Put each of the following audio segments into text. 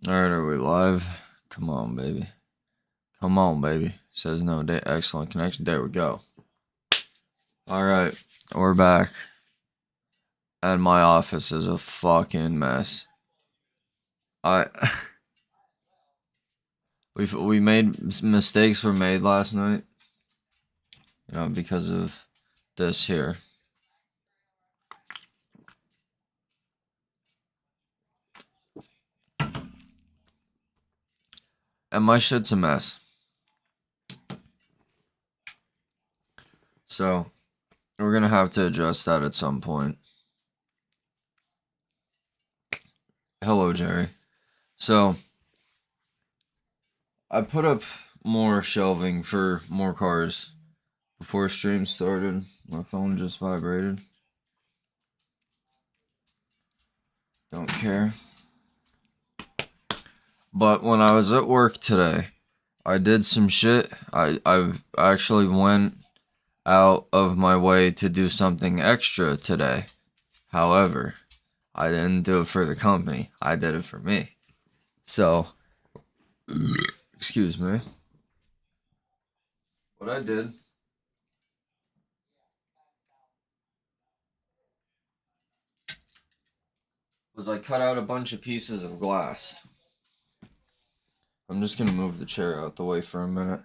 Alright, are we live? Come on, baby. Come on, baby. Says no day. Excellent connection. There we go. Alright, we're back. And my office is a fucking mess. I we made mistakes were made last night. You know, because of this here. And my shit's a mess. So, we're gonna have to adjust that at some point. Hello, Jerry. So, I put up more shelving for more cars before stream started. My phone just vibrated. Don't care. But when I was at work today, I did some shit. I actually went out of my way to do something extra today. However, I didn't do it for the company. I did it for me. So, excuse me. What I did was I cut out a bunch of pieces of glass. I'm just gonna move the chair out the way for a minute.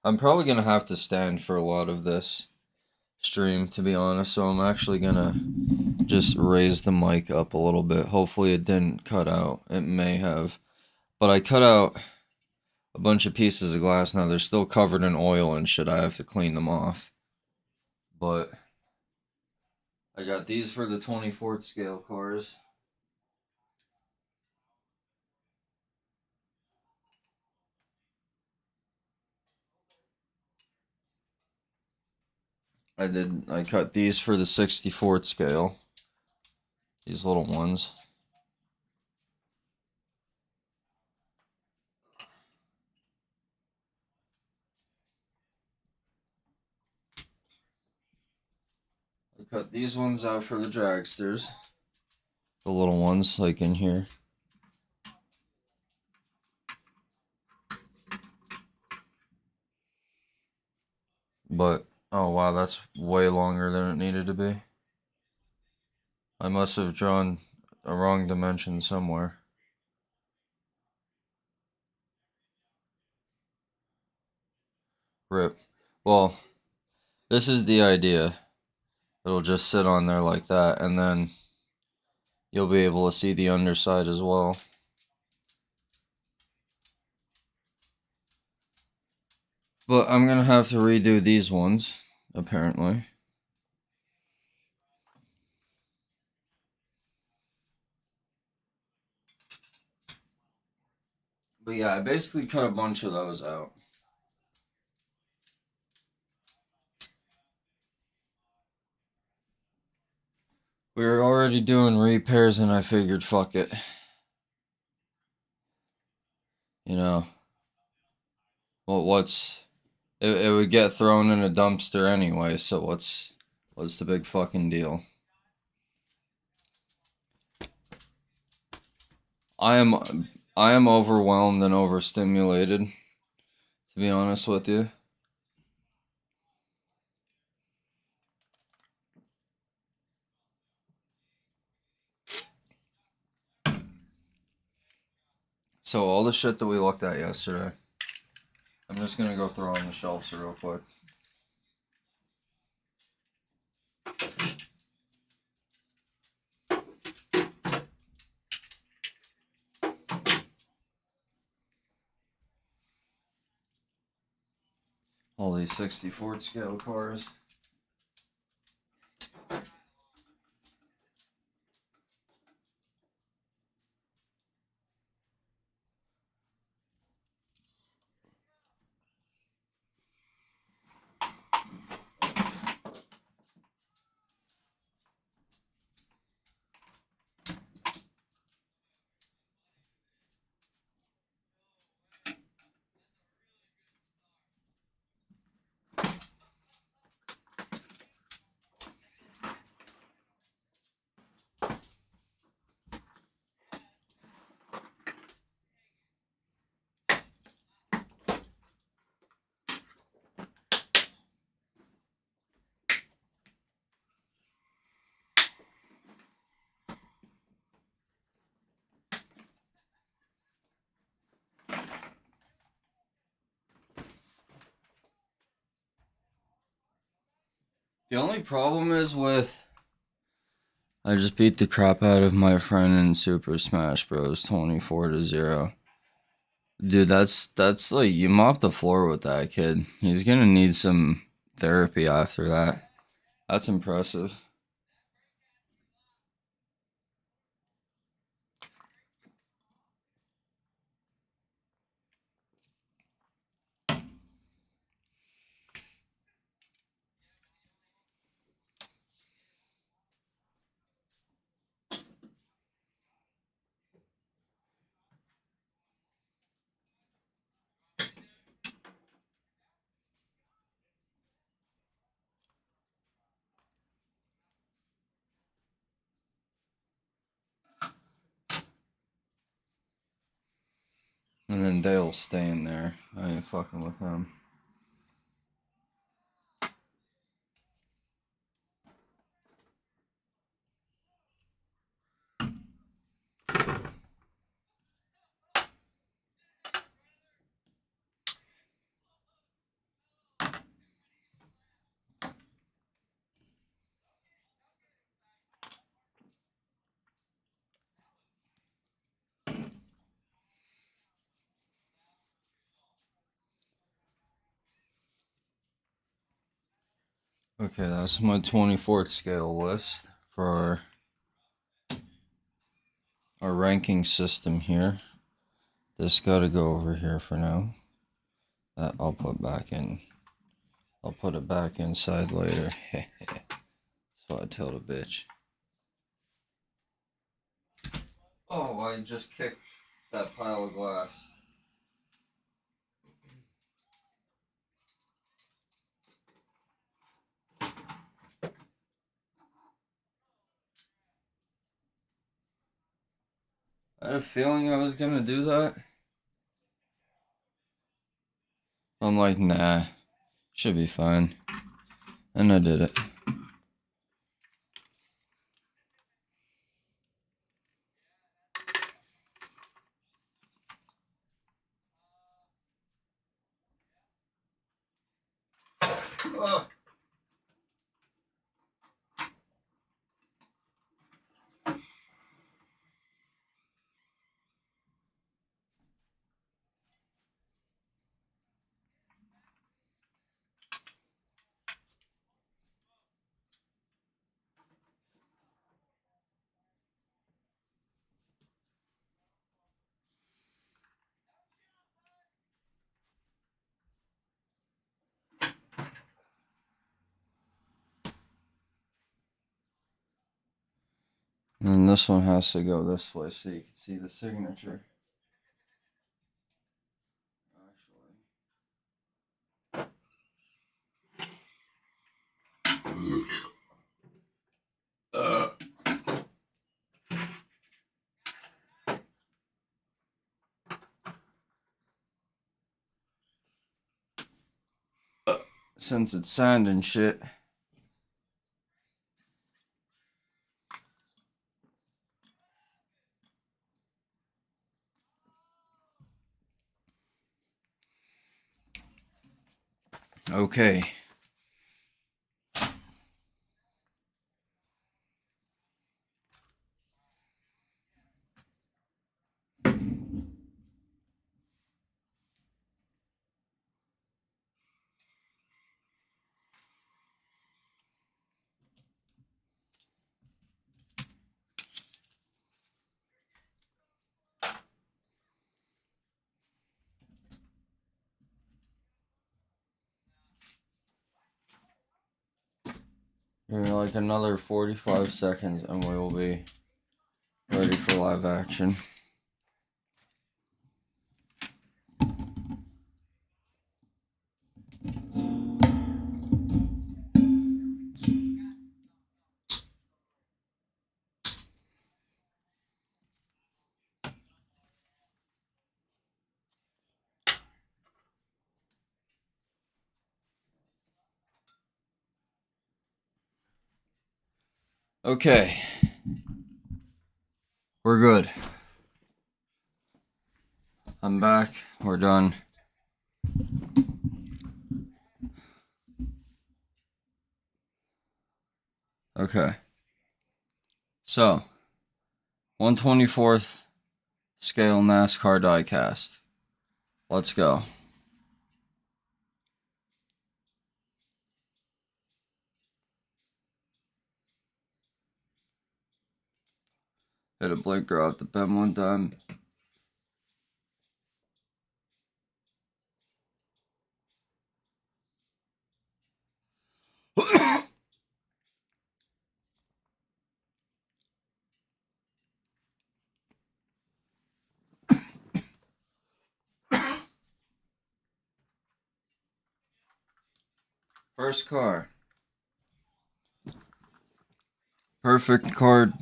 I'm probably gonna have to stand for a lot of this stream, to be honest, so I'm actually gonna just raise the mic up a little bit. Hopefully it didn't cut out. It may have. But I cut out a bunch of pieces of glass. Now they're still covered in oil and shit. I have to clean them off. But I got these for the 24th scale cars. I cut these for the 64th scale. These little ones. I cut these ones out for the dragsters. The little ones, like in here. But, oh wow, that's way longer than it needed to be. I must have drawn a wrong dimension somewhere. Rip. Well, this is the idea. It'll just sit on there like that, and then you'll be able to see the underside as well. But I'm gonna have to redo these ones, apparently. But yeah, I basically cut a bunch of those out. We were already doing repairs, and I figured, fuck it. You know, well, it would get thrown in a dumpster anyway, so what's the big fucking deal? I am overwhelmed and overstimulated, to be honest with you. So all the shit that we looked at yesterday, I'm just gonna go throw on the shelves real quick. All these 64th scale cars. The only problem is with... I just beat the crap out of my friend in Super Smash Bros. 24-0. Dude, that's like, you mop the floor with that kid. He's gonna need some therapy after that. That's impressive. And then Dale's staying there. I ain't fucking with him. Okay, that's my 24th scale list for our ranking system here. This gotta go over here for now. That I'll put back in. I'll put it back inside later. That's what I tell the bitch. Oh, I just kicked that pile of glass. I had a feeling I was gonna do that. I'm like, nah, should be fine. And I did it. Ugh. And this one has to go this way so you can see the signature. Since it's sand and shit. Okay. Maybe like another 45 seconds and we will be ready for live action. Okay. We're good. I'm back. We're done. Okay. So, 1/24th scale NASCAR diecast. Let's go. Hit a blinker off the pen one time. First car. Perfect card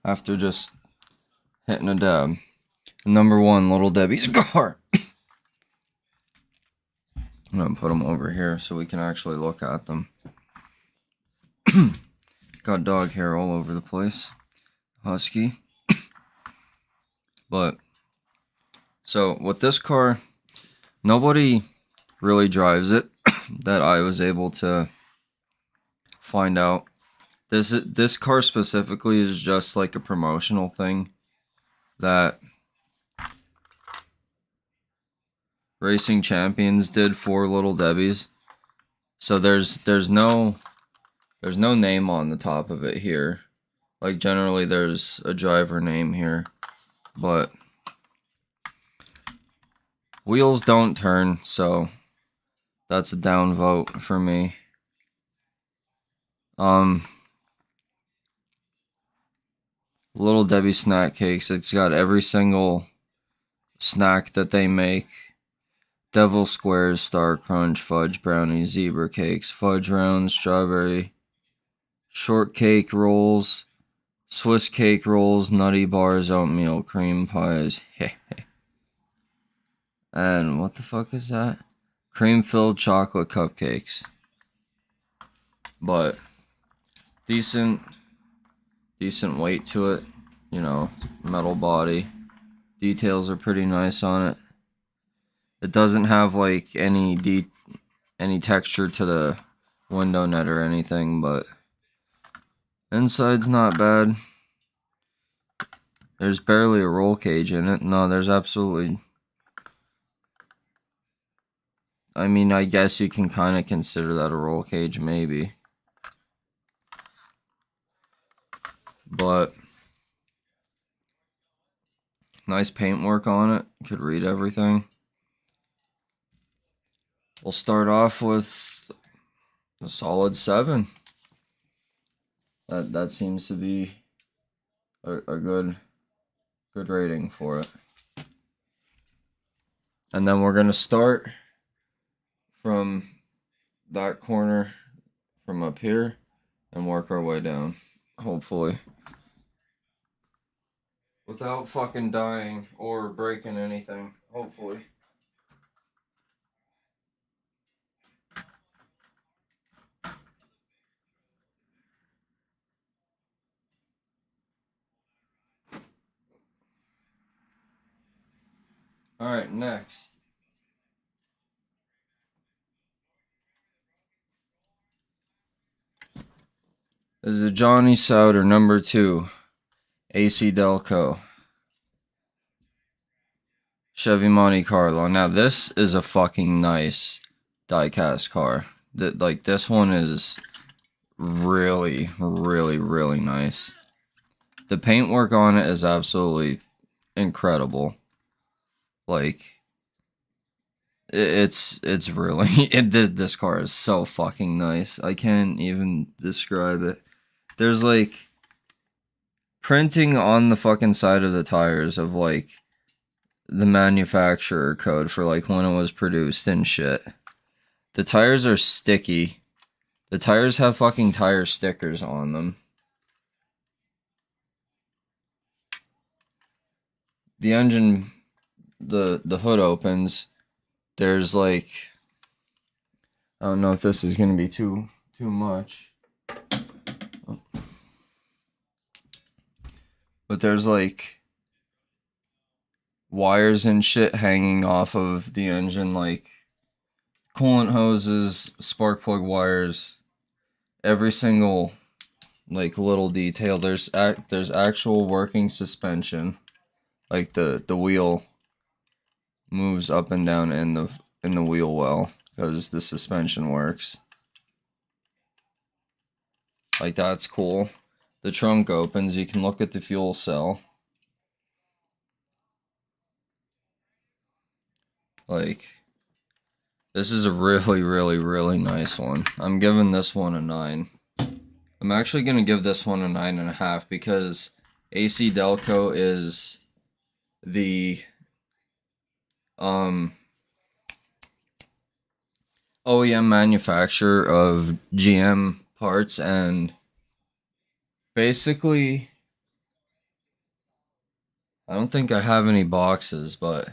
after just hitting a dab. Number 1, Little Debbie's car. I'm gonna put them over here so we can actually look at them. Got dog hair all over the place. Husky. But, so with this car, nobody really drives it that I was able to find out. This car specifically is just like a promotional thing that Racing Champions did for Little Debbie's. So there's no name on the top of it here. Like generally there's a driver name here, but wheels don't turn, so that's a down vote for me. Little Debbie snack cakes. It's got every single snack that they make. Devil squares, star crunch, fudge brownies, zebra cakes, fudge rounds, strawberry shortcake rolls, Swiss cake rolls, nutty bars, oatmeal cream pies. And what the fuck is that? Cream filled chocolate cupcakes. But decent weight to it, you know, metal body. Details are pretty nice on it. It doesn't have like any texture to the window net or anything, but inside's not bad. There's barely a roll cage in it. No, there's absolutely... I mean, I guess you can kind of consider that a roll cage, maybe. But nice paintwork on it. You could read everything. We'll start off with a solid 7. That seems to be a good rating for it. And then we're gonna start from that corner from up here and work our way down, hopefully, without fucking dying or breaking anything, hopefully. Alright, next. This is a Johnny Sauter number 2 AC Delco Chevy Monte Carlo. Now this is a fucking nice diecast car. Like this one is really nice. The paintwork on it is absolutely incredible. Like it's really this car is so fucking nice. I can't even describe it. There's like printing on the fucking side of the tires of like the manufacturer code for like when it was produced and shit. The tires are sticky. The tires have fucking tire stickers on them. The engine, the hood opens. There's like, I don't know if this is gonna be too much, but there's like wires and shit hanging off of the engine, like coolant hoses, spark plug wires, every single like little detail. There's actual working suspension. Like the wheel moves up and down in the wheel well because the suspension works. Like, that's cool. The trunk opens, you can look at the fuel cell. Like, this is a really, really, really nice one. I'm giving this one a 9. I'm actually going to give this one a 9.5 because AC Delco is the OEM manufacturer of GM parts, and basically, I don't think I have any boxes, but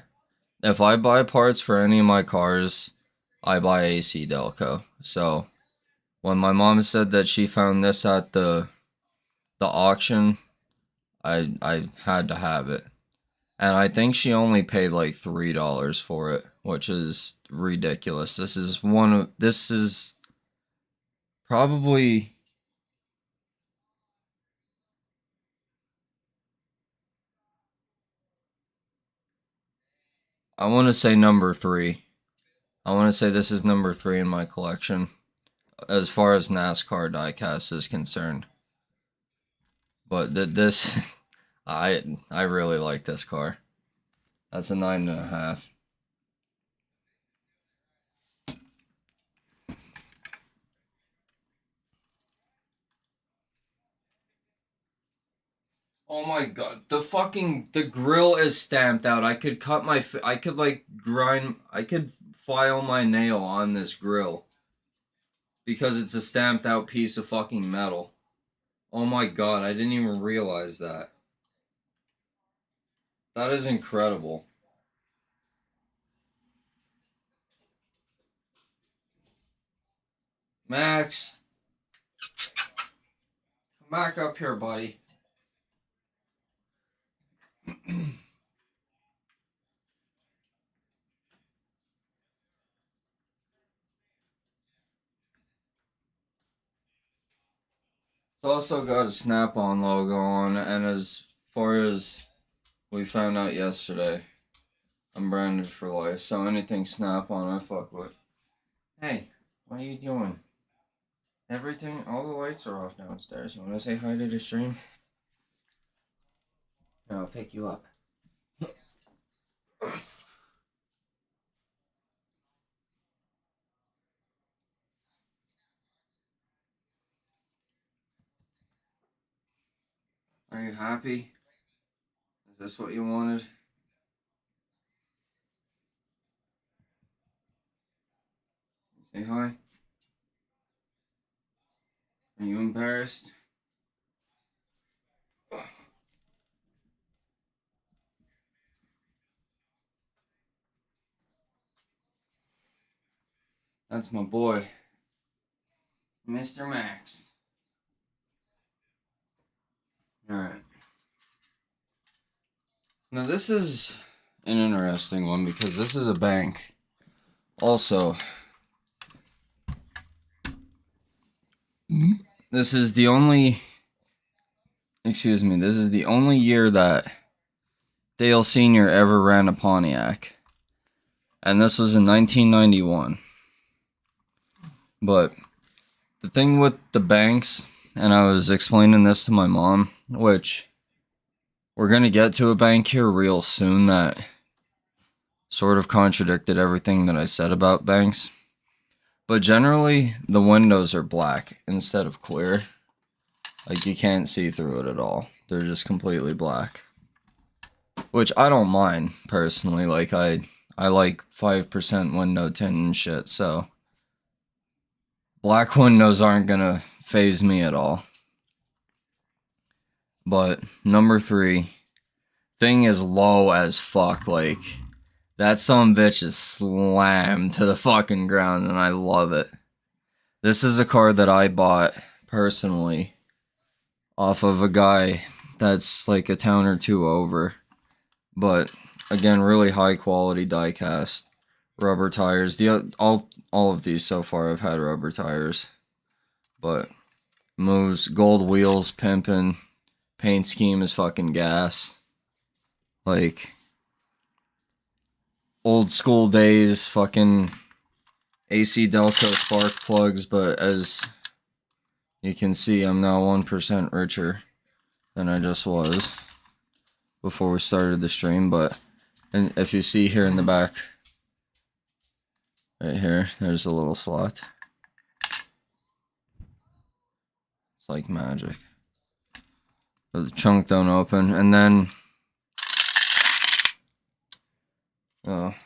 if I buy parts for any of my cars, I buy AC Delco. So when my mom said that she found this at the auction, I had to have it. And I think she only paid like $3 for it, which is ridiculous. This is probably, I want to say number 3. I want to say this is number 3 in my collection as far as NASCAR diecast is concerned. But this, I really like this car. That's a 9.5. Oh my god, the grill is stamped out. I could I could like I could file my nail on this grill because it's a stamped out piece of fucking metal. Oh my god, I didn't even realize that. That is incredible. Max, come back up here, buddy. It's also got a Snap-on logo on it, and as far as we found out yesterday, I'm branded for life, so anything Snap-on I fuck with. Hey, what are you doing? Everything, all the lights are off downstairs. You want to say hi to the stream? No, I'll pick you up. Are you happy? Is this what you wanted? Say hi. Are you embarrassed? That's my boy, Mr. Max. Alright. Now this is an interesting one because this is a bank. Also, this is the only year that Dale Sr. ever ran a Pontiac. And this was in 1991. But the thing with the banks, and I was explaining this to my mom, which we're going to get to a bank here real soon that sort of contradicted everything that I said about banks. But generally, the windows are black instead of clear. Like, you can't see through it at all. They're just completely black. Which I don't mind, personally. Like, I like 5% window tint and shit, so black windows aren't gonna phase me at all. But number 3, thing is low as fuck. Like, that sumbitch is slammed to the fucking ground, and I love it. This is a car that I bought personally off of a guy that's like a town or two over. But again, really high quality diecast. Rubber tires. All of these so far have had rubber tires. But moves, gold wheels, pimping, paint scheme is fucking gas. Like, old school days, fucking AC Delco spark plugs, but as you can see, I'm now 1% richer than I just was before we started the stream. But, and if you see here in the back, right here, there's a little slot. It's like magic. But the trunk don't open, and then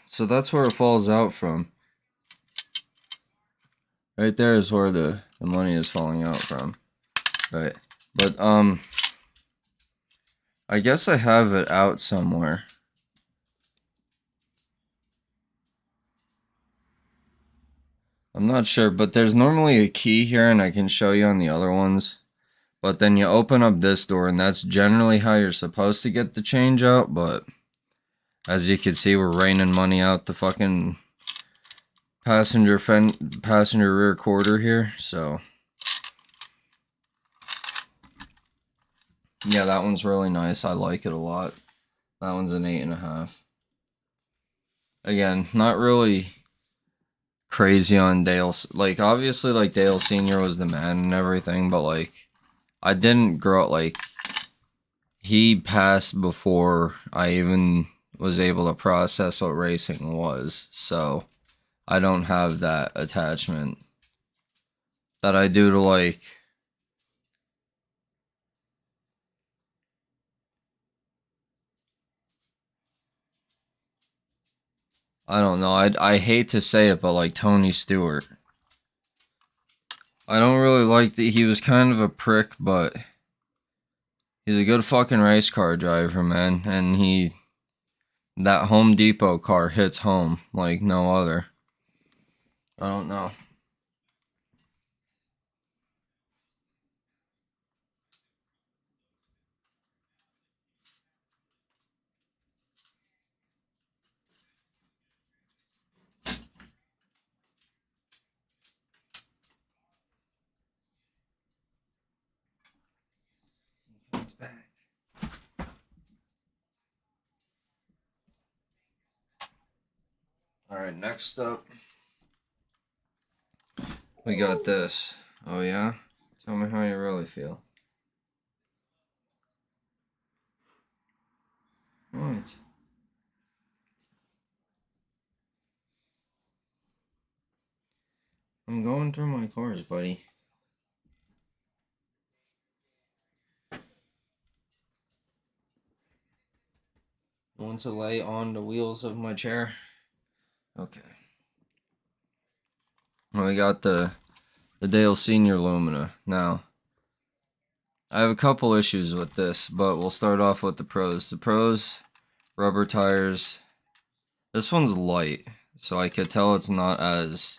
so that's where it falls out from. Right there is where the money is falling out from. Right. But I guess I have it out somewhere. I'm not sure, but there's normally a key here, and I can show you on the other ones. But then you open up this door, and that's generally how you're supposed to get the change out. But as you can see, we're raining money out the fucking passenger rear quarter here. So yeah, that one's really nice. I like it a lot. That one's an 8.5. Again, not really crazy on Dale. Like, obviously, like, Dale Sr. was the man and everything, but, like, I didn't grow up, like, he passed before I even was able to process what racing was, so I don't have that attachment that I do to, like, I don't know, I hate to say it, but, like, Tony Stewart. I don't really like that. He was kind of a prick, but he's a good fucking race car driver, man. And that Home Depot car hits home like no other. I don't know. Alright, next up, we got this. Oh yeah? Tell me how you really feel. What? I'm going through my cars, buddy. Want to lay on the wheels of my chair? Okay. Well, we got the Dale Senior Lumina. Now, I have a couple issues with this, but we'll start off with the pros. The pros, rubber tires. This one's light, so I could tell it's not as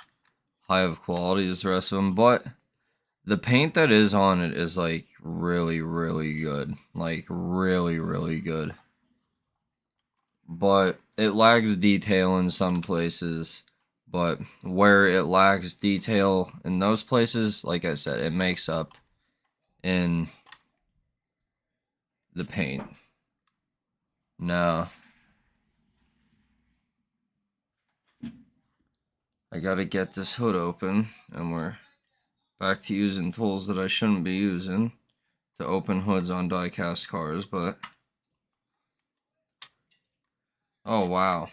high of quality as the rest of them, but the paint that is on it is, like, really, really good. Like, really, really good. But it lacks detail in some places. But where it lacks detail in those places, like I said, it makes up in the paint. Now, I gotta get this hood open, and we're back to using tools that I shouldn't be using to open hoods on die-cast cars, but oh wow.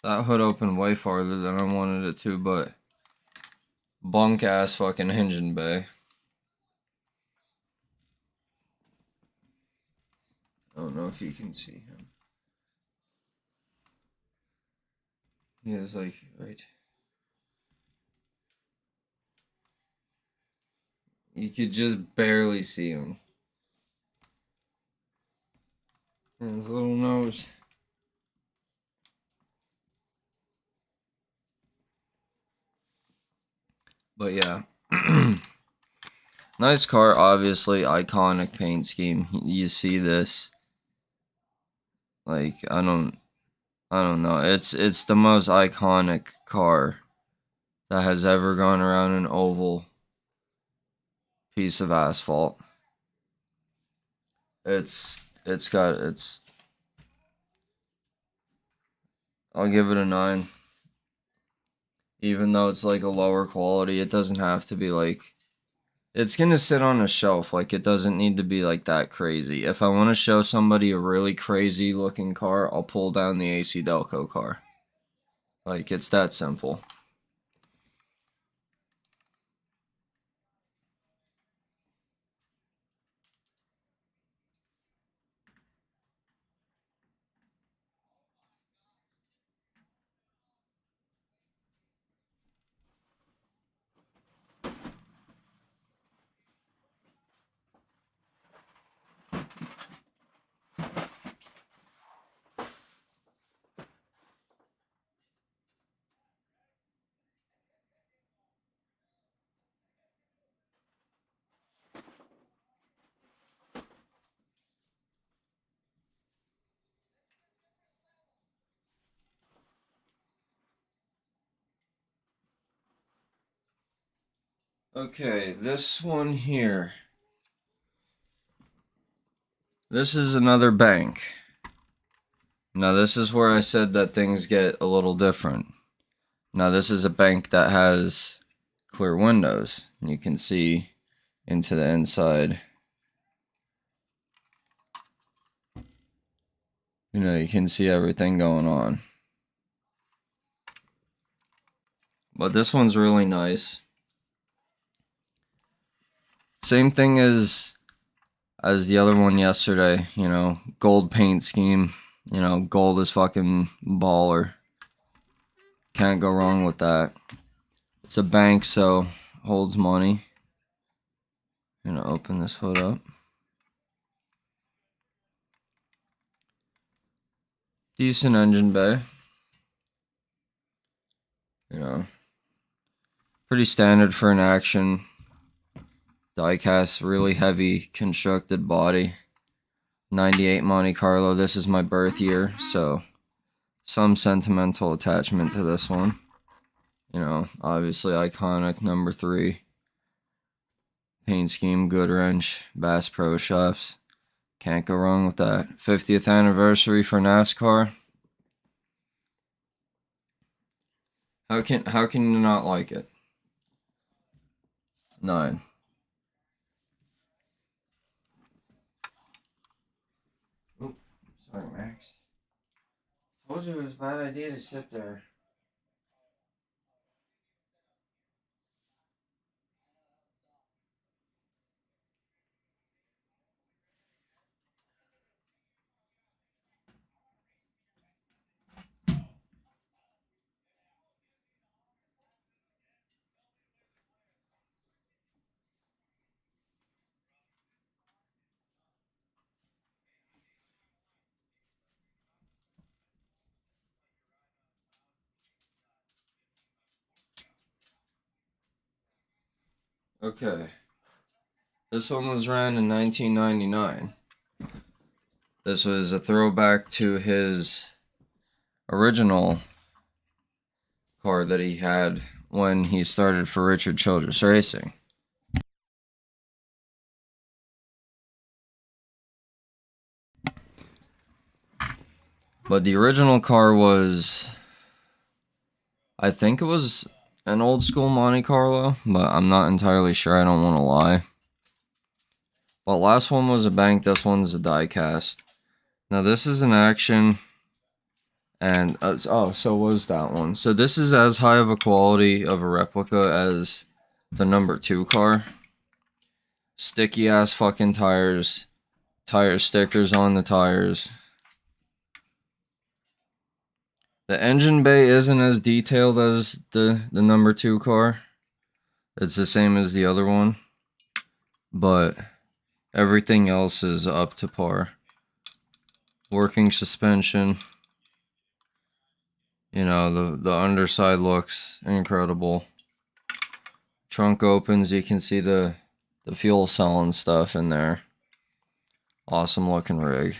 That hood opened way farther than I wanted it to, but bunk ass fucking engine bay. I don't know if you can see him. He is, like, right. You could just barely see him. And his little nose. But yeah. Nice car, obviously. Iconic paint scheme. You see this. Like, I don't know. It's the most iconic car that has ever gone around an oval piece of asphalt. I'll give it a 9. Even though it's like a lower quality, it doesn't have to be like, it's gonna sit on a shelf. Like, it doesn't need to be like that crazy. If I want to show somebody a really crazy looking car, I'll pull down the AC Delco car. Like, it's that simple. Okay, this one here. This is another bank. Now, this is where I said that things get a little different. Now, this is a bank that has clear windows. And you can see into the inside. You know, you can see everything going on. But this one's really nice. Same thing as the other one yesterday, you know, gold paint scheme. You know, gold is fucking baller. Can't go wrong with that. It's a bank, so holds money. I'm gonna open this hood up. Decent engine bay. You know, pretty standard for an action. DIECAST, really heavy constructed body. 98 Monte Carlo. This is my birth year, so some sentimental attachment to this one. You know, obviously iconic number 3. Paint scheme, good wrench, Bass Pro Shops. Can't go wrong with that. 50th anniversary for NASCAR. How can you not like it? 9. Oop, sorry, Max. Told you it was a bad idea to sit there. Okay. This one was ran in 1999. This was a throwback to his original car that he had when he started for Richard Childress Racing. But the original car was, I think it was an old school Monte Carlo, but I'm not entirely sure. I don't want to lie. But last one was a bank. This one's a diecast. Now this is an action, and so was that one. So this is as high of a quality of a replica as the number 2 car. Sticky ass fucking tires, tire stickers on the tires. The engine bay isn't as detailed as the number 2 car. It's the same as the other one, but everything else is up to par. Working suspension. You know, the underside looks incredible. Trunk opens, you can see the fuel cell and stuff in there. Awesome looking rig.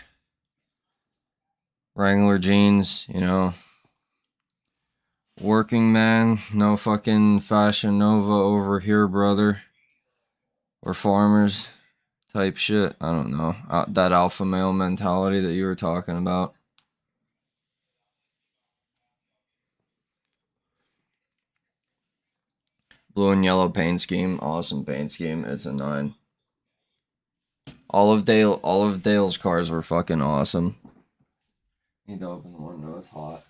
Wrangler jeans, you know. Working man, no fucking Fashion Nova over here, brother. Or farmers type shit. I don't know. That alpha male mentality that you were talking about. Blue and yellow paint scheme. Awesome paint scheme. It's a 9. All of Dale's cars were fucking awesome. Need to open the window. It's hot.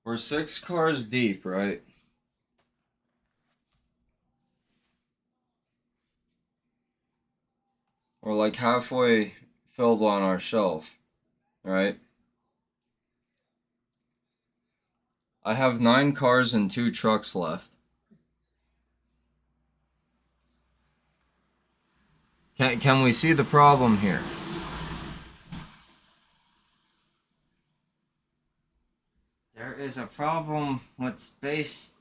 We're 6 cars deep, right? We're like halfway filled on our shelf, right? I have 9 cars and 2 trucks left. Can we see the problem here? There is a problem with space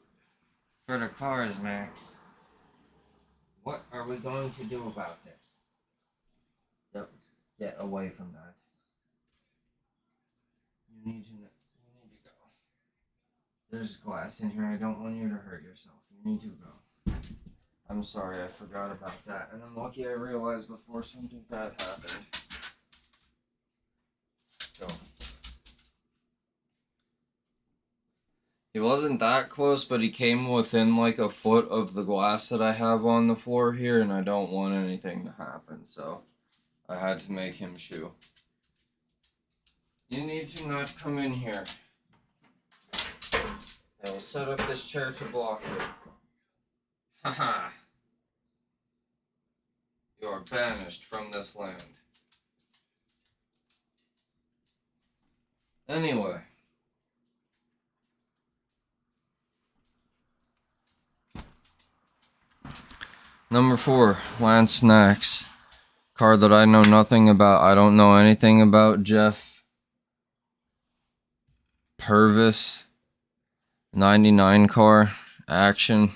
for the cars, Max. What are we going to do about this? Get away from that. You need to go. There's glass in here. I don't want you to hurt yourself. You need to go. I'm sorry, I forgot about that. And I'm lucky I realized before something bad happened. Go. He wasn't that close, but he came within like a foot of the glass that I have on the floor here, and I don't want anything to happen, so I had to make him shoo. You need to not come in here. I will set up this chair to block it. Haha. You are banished from this land. Anyway. Number 4, Lance Snacks. Car that I know nothing about. I don't know anything about Jeff Purvis. 99 car. Action.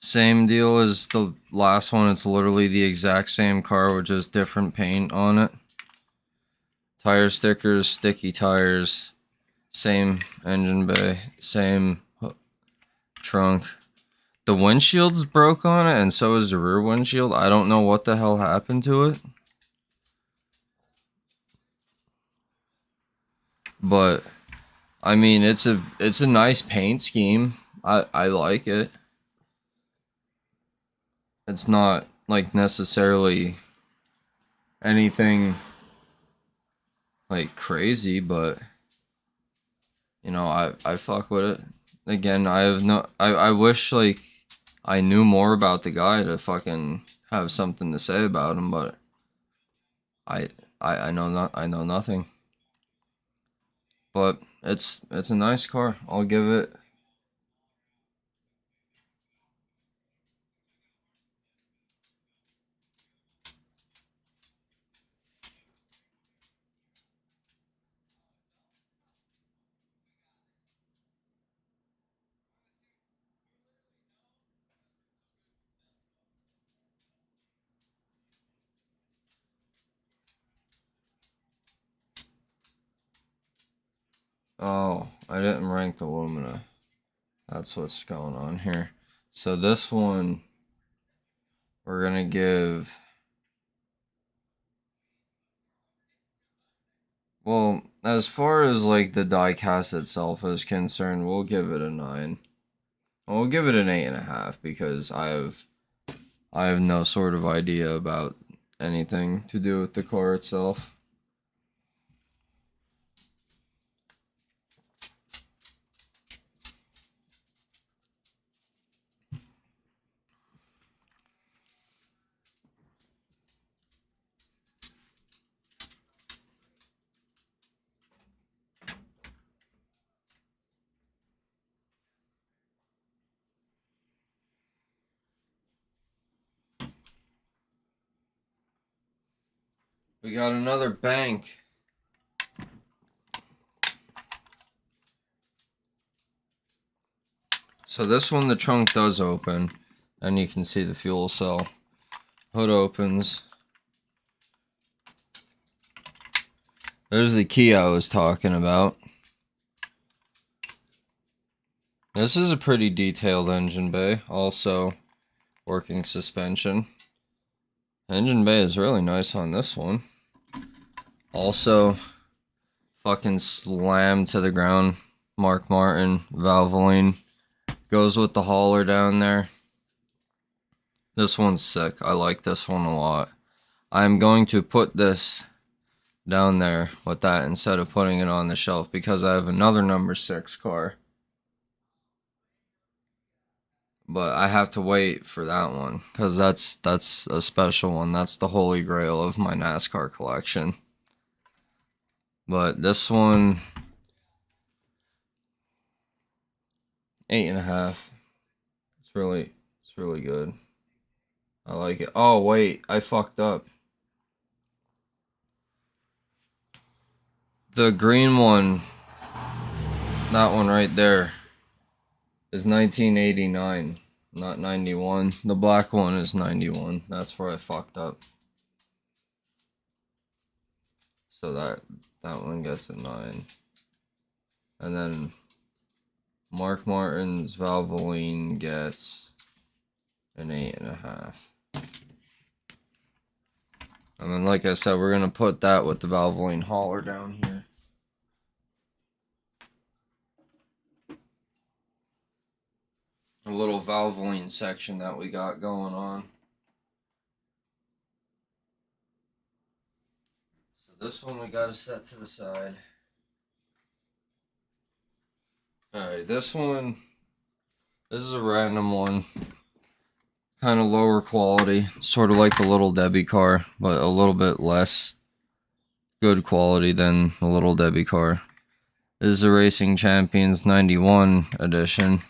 Same deal as the last one. It's literally the exact same car with just different paint on it. Tire stickers, sticky tires. Same engine bay. Same trunk. The windshield's broke on it, and so is the rear windshield. I don't know what the hell happened to it. But I mean, it's a nice paint scheme. I like it. It's not like necessarily anything like crazy, but you know, I fuck with it. Again, I wish like I knew more about the guy to fucking have something to say about him, but I know nothing. But it's a nice car. I'll give it. Oh, I didn't rank the Lumina. That's what's going on here. So this one, we're gonna give. Well, as far as like the diecast itself is concerned, we'll give it a 9. We'll give it an 8.5 because I have no sort of idea about anything to do with the car itself. We got another bank. So this one, the trunk does open, and you can see the fuel cell. Hood opens. There's the key I was talking about. This is a pretty detailed engine bay. Also, working suspension. Engine bay is really nice on this one. Also, fucking slammed to the ground. Mark Martin, Valvoline. Goes with the hauler down there. This one's sick. I like this one a lot. I'm going to put this down there with that instead of putting it on the shelf because I have another number 6 car. But I have to wait for that one because that's a special one. That's the holy grail of my NASCAR collection. But this one, 8.5. It's really good. I like it. Oh wait, I fucked up. The green one, that one right there, is 1989, not 91. The black one is 91. That's where I fucked up. So that one gets a 9. And then Mark Martin's Valvoline gets an 8.5. And then, like I said, we're going to put that with the Valvoline hauler down here. A little Valvoline section that we got going on. So this one we got to set to the side. Alright, this one, this is a random one. Kind of lower quality, sort of like the Little Debbie car, but a little bit less good quality than the Little Debbie car. This is the Racing Champions 91 edition.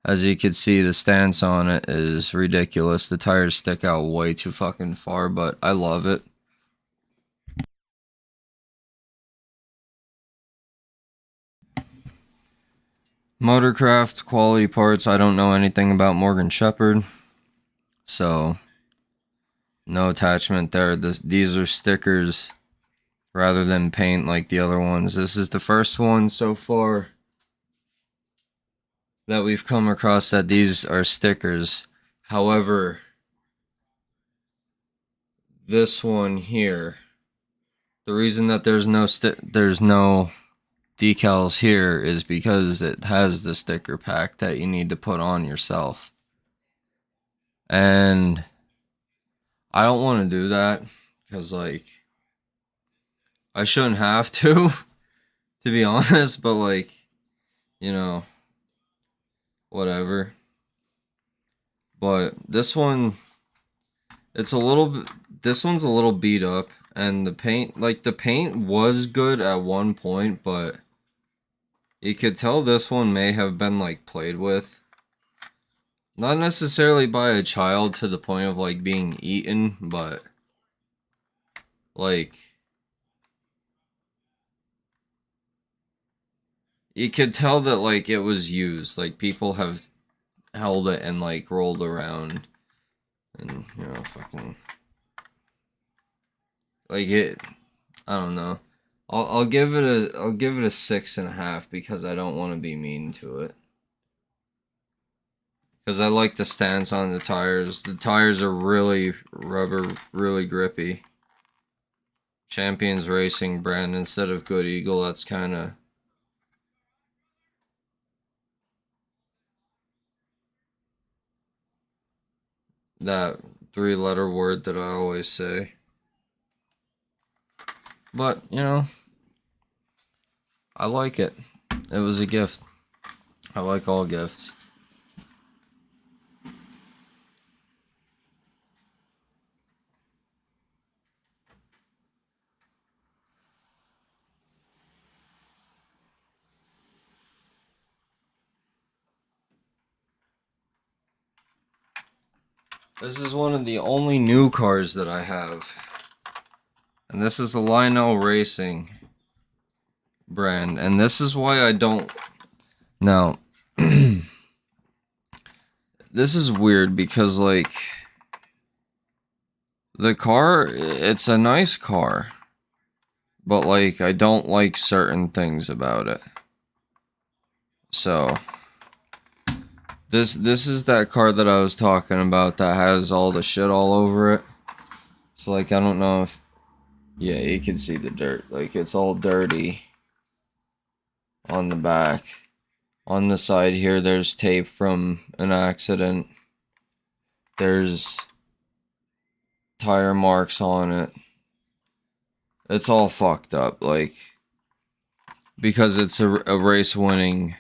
As you can see, the stance on it is ridiculous. The tires stick out way too fucking far, but I love it. Motorcraft quality parts. I don't know anything about Morgan Shepherd, so no attachment there. These are stickers rather than paint like the other ones. This is the first one so far that we've come across that these are stickers. However, this one here, the reason that there's no decals here is because it has the sticker pack that you need to put on yourself. And I don't want to do that because, like, I shouldn't have to be honest, but, like, you know, whatever. But this one, it's a little bit, this one's a little beat up, and the paint, like, the paint was good at one point, but you could tell this one may have been, like, played with. Not necessarily by a child to the point of, like, being eaten, but, like, you could tell that, like, it was used. Like, people have held it and, like, rolled around. And, you know, fucking, like, it, I don't know. I'll give it a 6.5 because I don't want to be mean to it. Because I like the stance on the tires. The tires are really rubber, really grippy. Champions Racing brand instead of Good Eagle. That's kind of that 3-letter word that I always say. But, you know, I like it. It was a gift. I like all gifts. This is one of the only new cars that I have. And this is a Lionel Racing brand. And this is why I don't... Now, this is weird because, like, the car, it's a nice car. But, like, I don't like certain things about it. So, this is that car that I was talking about that has all the shit all over it. So, like, I don't know if... Yeah, you can see the dirt. Like, it's all dirty on the back. On the side here, there's tape from an accident. There's tire marks on it. It's all fucked up, like, because it's a race-winning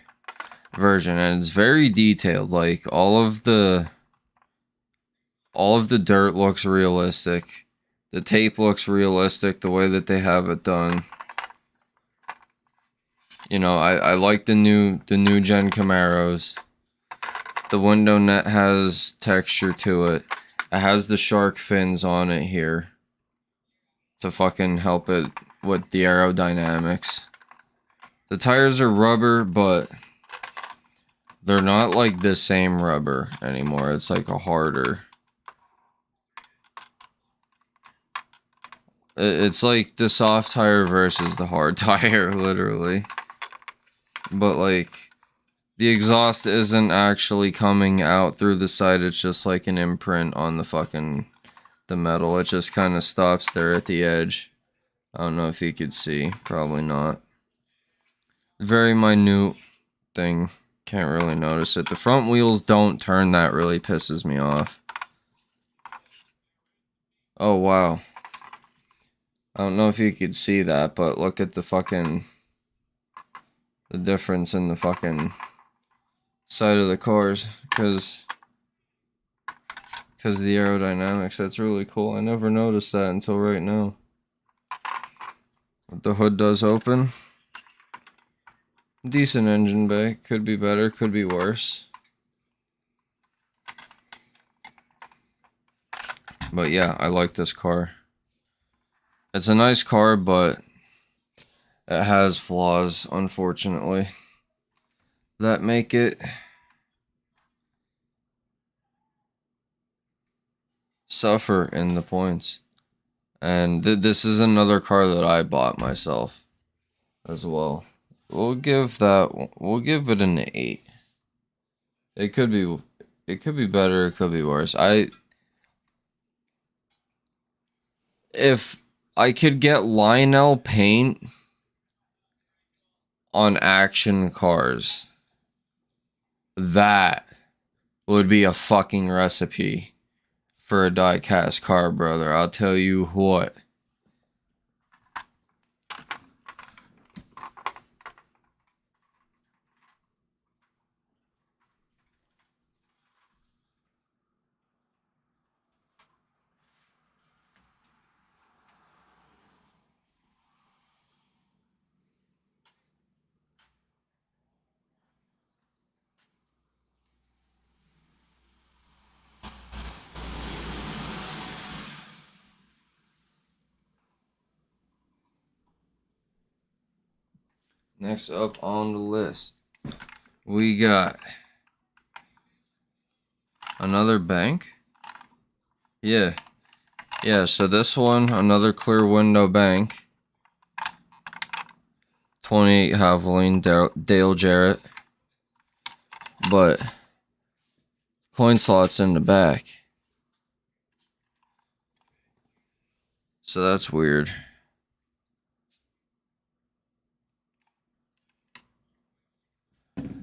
version, and it's very detailed. Like, all of the dirt looks realistic. The tape looks realistic, the way that they have it done. You know, I like the new gen Camaros. The window net has texture to it. It has the shark fins on it here to fucking help it with the aerodynamics. The tires are rubber, but they're not like the same rubber anymore. It's like a harder... It's like the soft tire versus the hard tire, literally. But, like, the exhaust isn't actually coming out through the side. It's just like an imprint on the metal. It just kind of stops there at the edge. I don't know if you could see. Probably not. Very minute thing. Can't really notice it. The front wheels don't turn. That really pisses me off. Oh, wow. I don't know if you could see that, but look at the difference in the fucking side of the cars, because of the aerodynamics. That's really cool. I never noticed that until right now. The hood does open. Decent engine bay. Could be better, could be worse. But yeah, I like this car. It's a nice car, but it has flaws, unfortunately, that make it suffer in the points. And this is another car that I bought myself as well. We'll give it an 8. It could be better, it could be worse. If I could get Lionel paint on action cars, that would be a fucking recipe for a die-cast car, brother. I'll tell you what. Next up on the list, we got another bank. Yeah, so this one, another clear window bank. 28 Havoline Dale Jarrett. But coin slots in the back. So that's weird.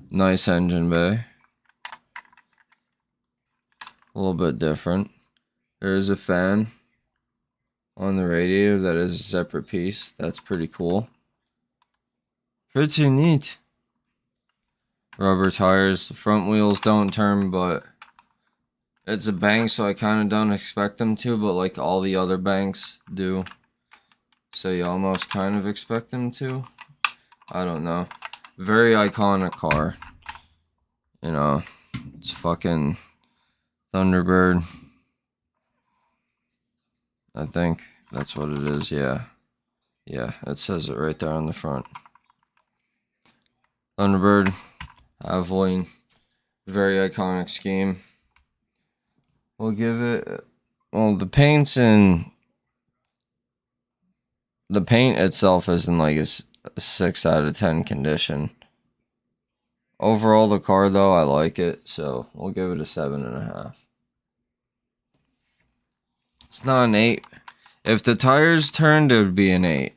Nice engine bay. A little bit different. There is a fan on the radiator that is a separate piece. That's pretty cool. Pretty neat. Rubber tires. The front wheels don't turn, but it's a bank, so I kind of don't expect them to, but like all the other banks do. So you almost kind of expect them to. I don't know. Very iconic car. You know, it's fucking Thunderbird. I think That's what it is, yeah. Yeah, it says it right there on the front. Thunderbird, Aveline, very iconic scheme. We'll give it, well, the paint itself is in like a 6 out of 10 condition. Overall, the car though, I like it, so we'll give it a 7.5. It's not an 8. If the tires turned, it would be an 8.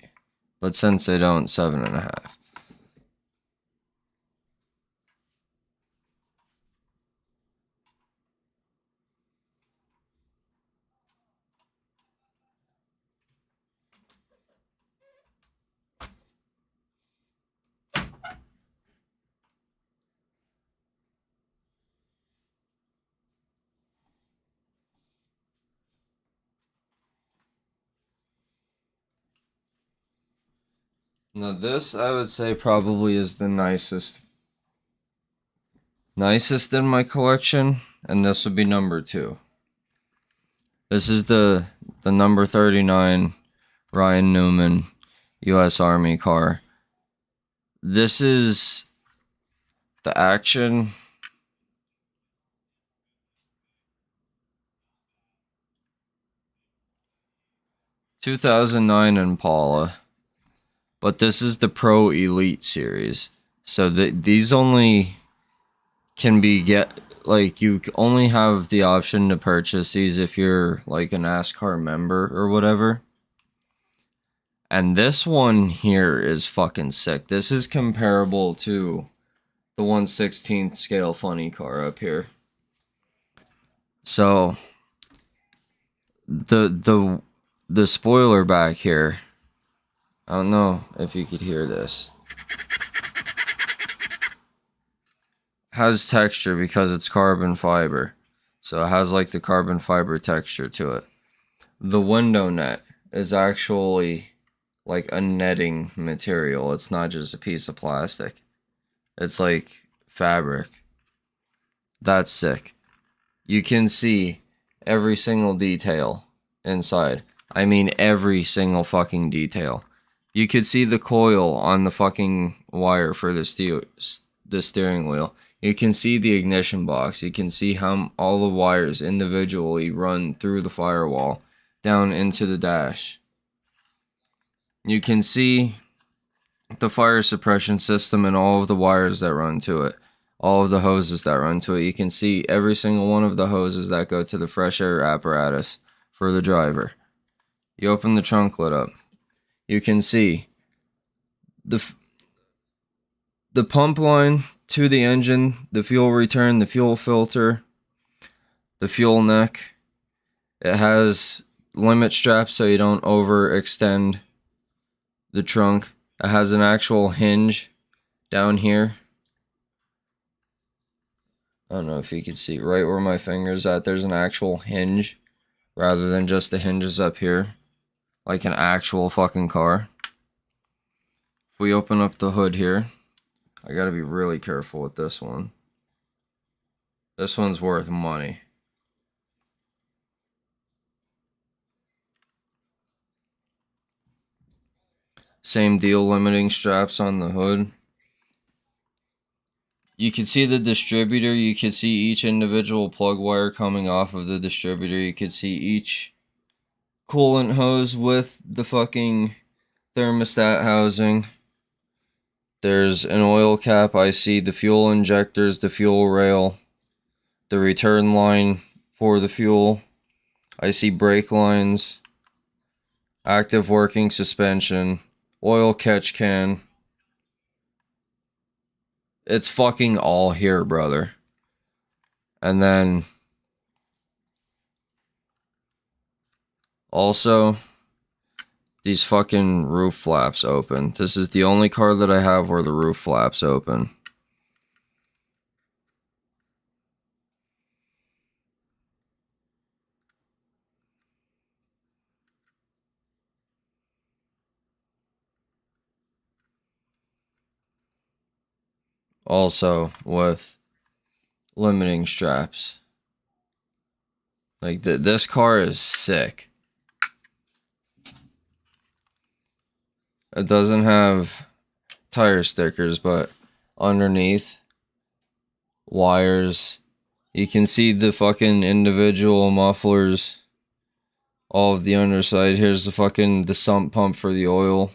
But since they don't, 7.5. Now this, I would say, probably is the nicest in my collection, and this would be number 2. This is the number 39 Ryan Newman U.S. Army car. This is the Action 2009 Impala, but this is the Pro Elite series. So these only can be you only have the option to purchase these if you're like a NASCAR member or whatever. And this one here is fucking sick. This is comparable to the 1/16th scale funny car up here. So the spoiler back here, I don't know if you could hear this, has texture because it's carbon fiber. So it has like the carbon fiber texture to it. The window net is actually like a netting material. It's not just a piece of plastic. It's like fabric. That's sick. You can see every single detail inside. I mean every single fucking detail. You could see the coil on the fucking wire for the steering wheel. You can see the ignition box. You can see how all the wires individually run through the firewall down into the dash. You can see the fire suppression system and all of the wires that run to it. All of the hoses that run to it. You can see every single one of the hoses that go to the fresh air apparatus for the driver. You open the trunk lid up. You can see the pump line to the engine, the fuel return, the fuel filter, the fuel neck. It has limit straps so you don't overextend the trunk. It has an actual hinge down here. I don't know if you can see right where my finger's at. There's an actual hinge rather than just the hinges up here, like an actual fucking car. If we open up the hood here, I gotta be really careful with this one. This one's worth money. Same deal, limiting straps on the hood. You can see the distributor. You can see each individual plug wire coming off of the distributor. You can see each coolant hose with the fucking thermostat housing. There's an oil cap. I see the fuel injectors, the fuel rail, the return line for the fuel. I see brake lines, active working suspension, oil catch can. It's fucking all here, brother. And then also these fucking roof flaps open. This is the only car that I have where the roof flaps open. Also with limiting straps. Like this car is sick. It doesn't have tire stickers, but underneath wires, you can see the fucking individual mufflers, all of the underside. Here's the sump pump for the oil.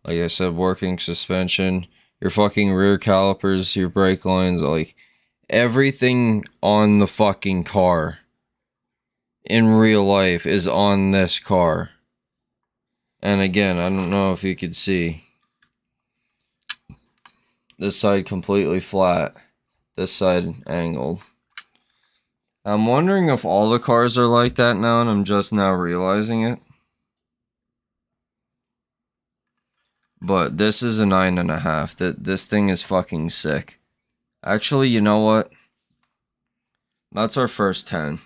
Like I said, working suspension, your fucking rear calipers, your brake lines, like everything on the fucking car in real life is on this car. And again, I don't know if you could see. This side completely flat. This side angled. I'm wondering if all the cars are like that now and I'm just now realizing it. But this is a 9.5. This thing is fucking sick. Actually, you know what? That's our first 10.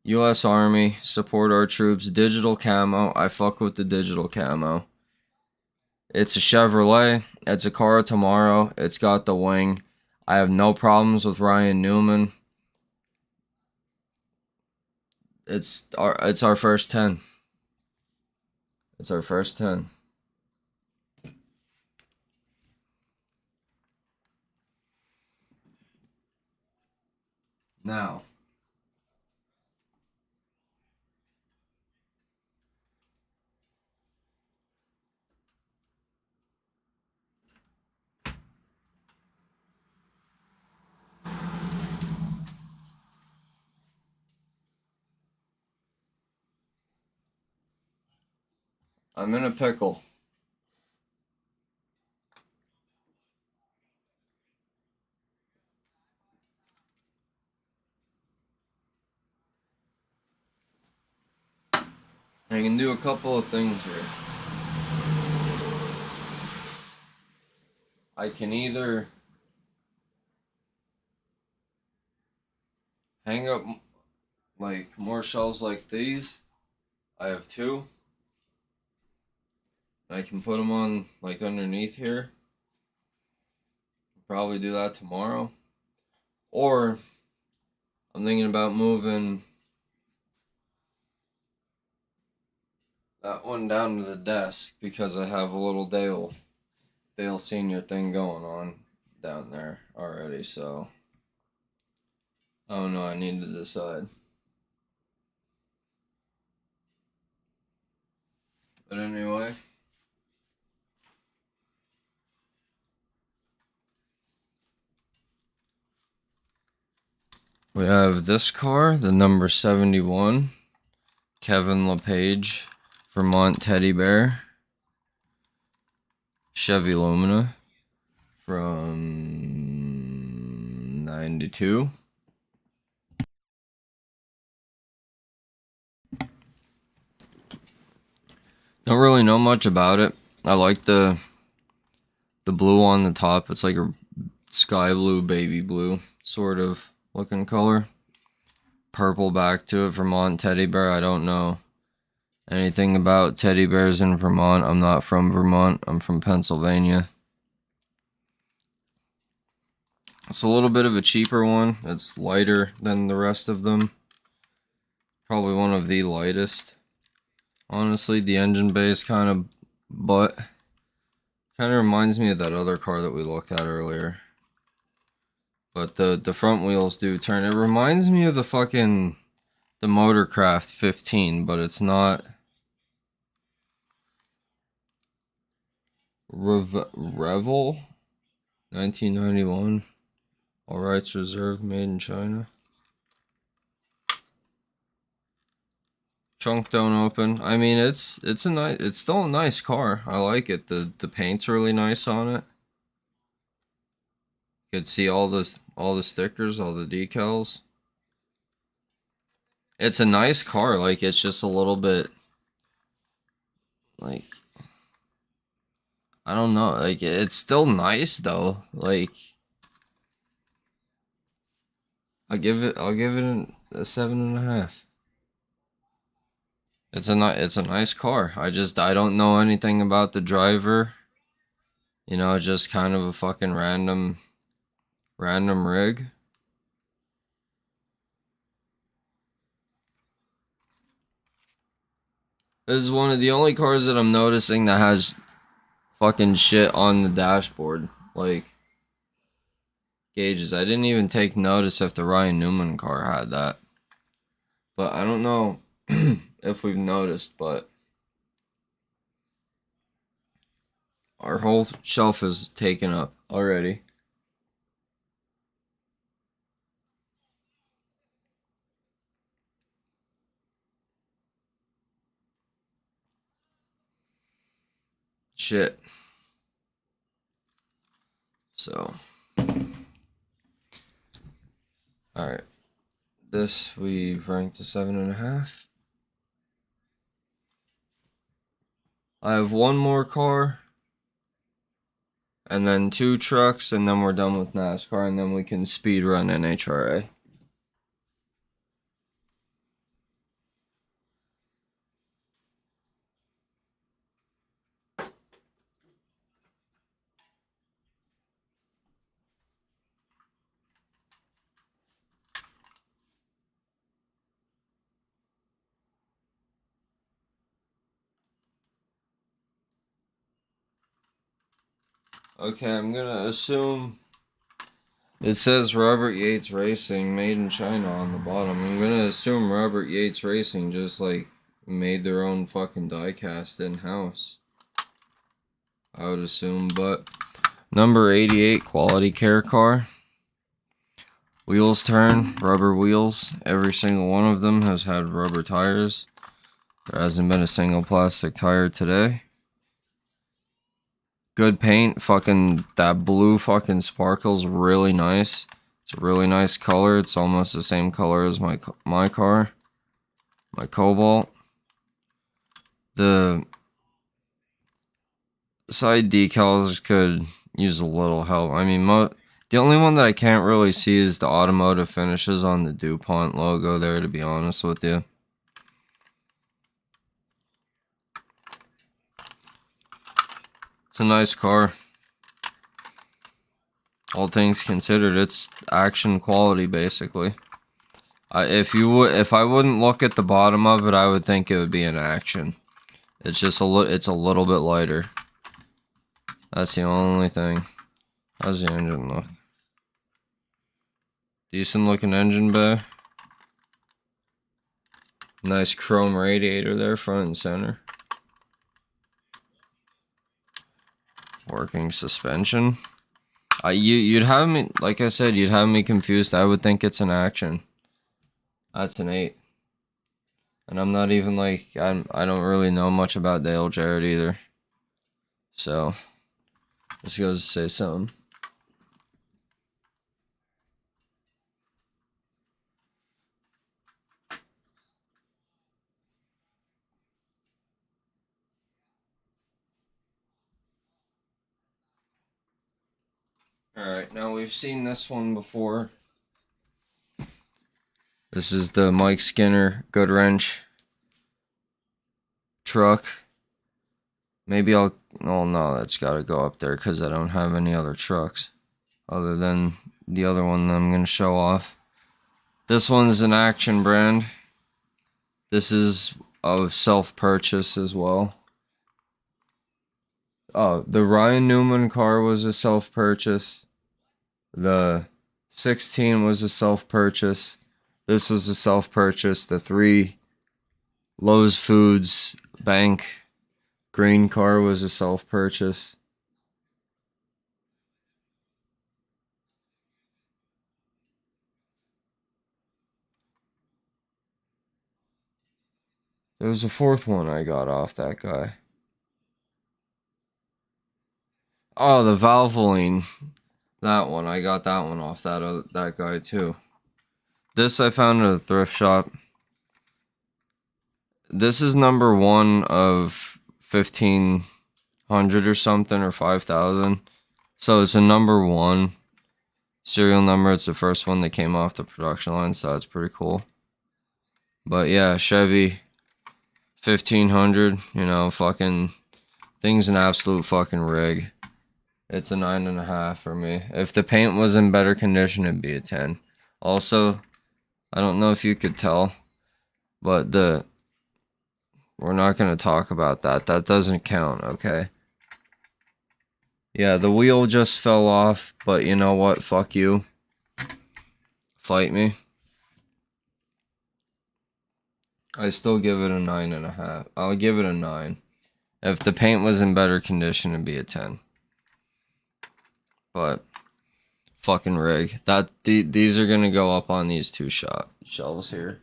U.S. Army, support our troops, digital camo. I fuck with the digital camo. It's a Chevrolet. It's a car of tomorrow. It's got the wing. I have no problems with Ryan Newman. It's our first 10. It's our first 10. Now, I'm in a pickle. I can do a couple of things here. I can either hang up like more shelves like these. I have 2. I can put them on like underneath here. Probably do that tomorrow. Or I'm thinking about moving that one down to the desk because I have a little Dale Senior thing going on down there already, so I don't know, I need to decide. But anyway, we have this car, the number 71, Kevin LePage, Vermont Teddy Bear, Chevy Lumina from 92. Don't really know much about it. I like the blue on the top. It's like a sky blue, baby blue sort of looking color. Purple back to it, Vermont Teddy Bear. I don't know anything about teddy bears in Vermont. I'm not from Vermont. I'm from Pennsylvania. It's a little bit of a cheaper one. It's lighter than the rest of them. Probably one of the lightest. Honestly, the engine bay is kind of reminds me of that other car that we looked at earlier. But the front wheels do turn. It reminds me of the Motorcraft 15, but it's not. Revel 1991. All rights reserved, made in China. Trunk don't open. I mean, it's still a nice car. I like it. The paint's really nice on it. You could see all the stickers, all the decals. It's a nice car. Like, it's just a little bit like, I don't know. Like, it's still nice though. Like, I'll give it a 7.5. It's a nice car. I don't know anything about the driver. You know, just kind of a fucking random rig. This is one of the only cars that I'm noticing that has fucking shit on the dashboard. Like, gauges. I didn't even take notice if the Ryan Newman car had that. But I don't know if we've noticed, but our whole shelf is taken up already. Shit. So, alright. This we ranked to 7.5. I have one more car. And then 2 trucks, and then we're done with NASCAR, and then we can speed run NHRA. Okay, I'm gonna assume it says Robert Yates Racing, made in China on the bottom. I'm gonna assume Robert Yates Racing just like made their own fucking diecast in-house. I would assume, but number 88 quality care car. Wheels turn, rubber wheels. Every single one of them has had rubber tires. There hasn't been a single plastic tire today. Good paint. Fucking that blue fucking sparkles really nice. It's a really nice color. It's almost the same color as my car, my Cobalt. The side decals could use a little help. I mean, the only one that I can't really see is the automotive finishes on the DuPont logo there, to be honest with you. It's a nice car. All things considered, it's action quality basically. If I wouldn't look at the bottom of it, I would think it would be an action. It's just it's a little bit lighter. That's the only thing. How's the engine look? Decent looking engine bay. Nice chrome radiator there, front and center. Working suspension. You'd have me, like I said, you'd have me confused. I would think it's an action. That's an 8. And I'm not even like, I don't really know much about Dale Jarrett either. So, just goes to say something. Alright, now we've seen this one before. This is the Mike Skinner Good Wrench truck. Maybe oh no, that's gotta go up there because I don't have any other trucks other than the other one that I'm gonna show off. This one's an Action brand. This is a self-purchase as well. Oh, the Ryan Newman car was a self-purchase. The 16 was a self-purchase. This was a self-purchase. The 3 Lowe's Foods Bank green car was a self-purchase. There was a 4th one I got off that guy. Oh, the Valvoline. That one. I got that one off that guy too. This I found at a thrift shop. This is number 1 of 1,500 or something, or 5,000. So it's a number 1 serial number. It's the first one that came off the production line, so that's pretty cool. But yeah, Chevy 1,500, you know, fucking thing's an absolute fucking rig. It's a 9.5 for me. If the paint was in better condition, it'd be a 10. Also, I don't know if you could tell, but the We're not going to talk about that. That doesn't count, okay? Yeah, the wheel just fell off, but you know what? Fuck you. Fight me. I still give it a 9.5. I'll give it a 9. If the paint was in better condition, it'd be a 10. But fucking rig. These are gonna go up on these two shelves here.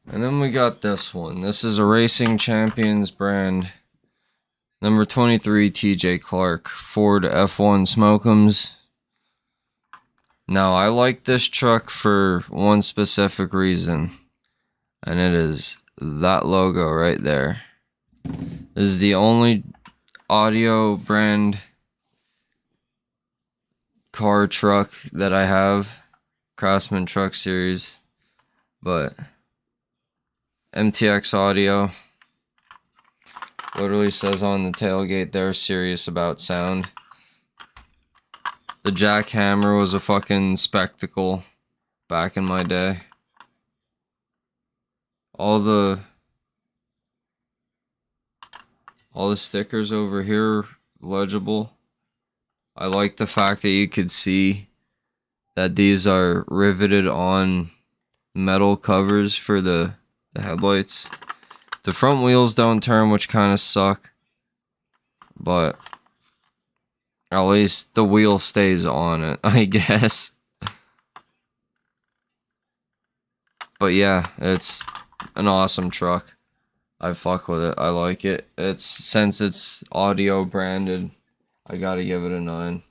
And then we got this one. This is a Racing Champions brand. Number 23, TJ Clark. Ford F1 Smoke'ems. Now, I like this truck for one specific reason. And it is that logo right there. This is the only audio brand car truck that I have. Craftsman Truck Series. But MTX Audio literally says on the tailgate they're serious about sound. The jackhammer was a fucking spectacle back in my day. All the stickers over here legible. I like the fact that you could see that these are riveted on metal covers for the headlights. The front wheels don't turn, which kind of suck, but at least the wheel stays on it, I guess. But yeah, it's an awesome truck. I fuck with it. I like it. Since it's audio branded, I gotta give it a 9.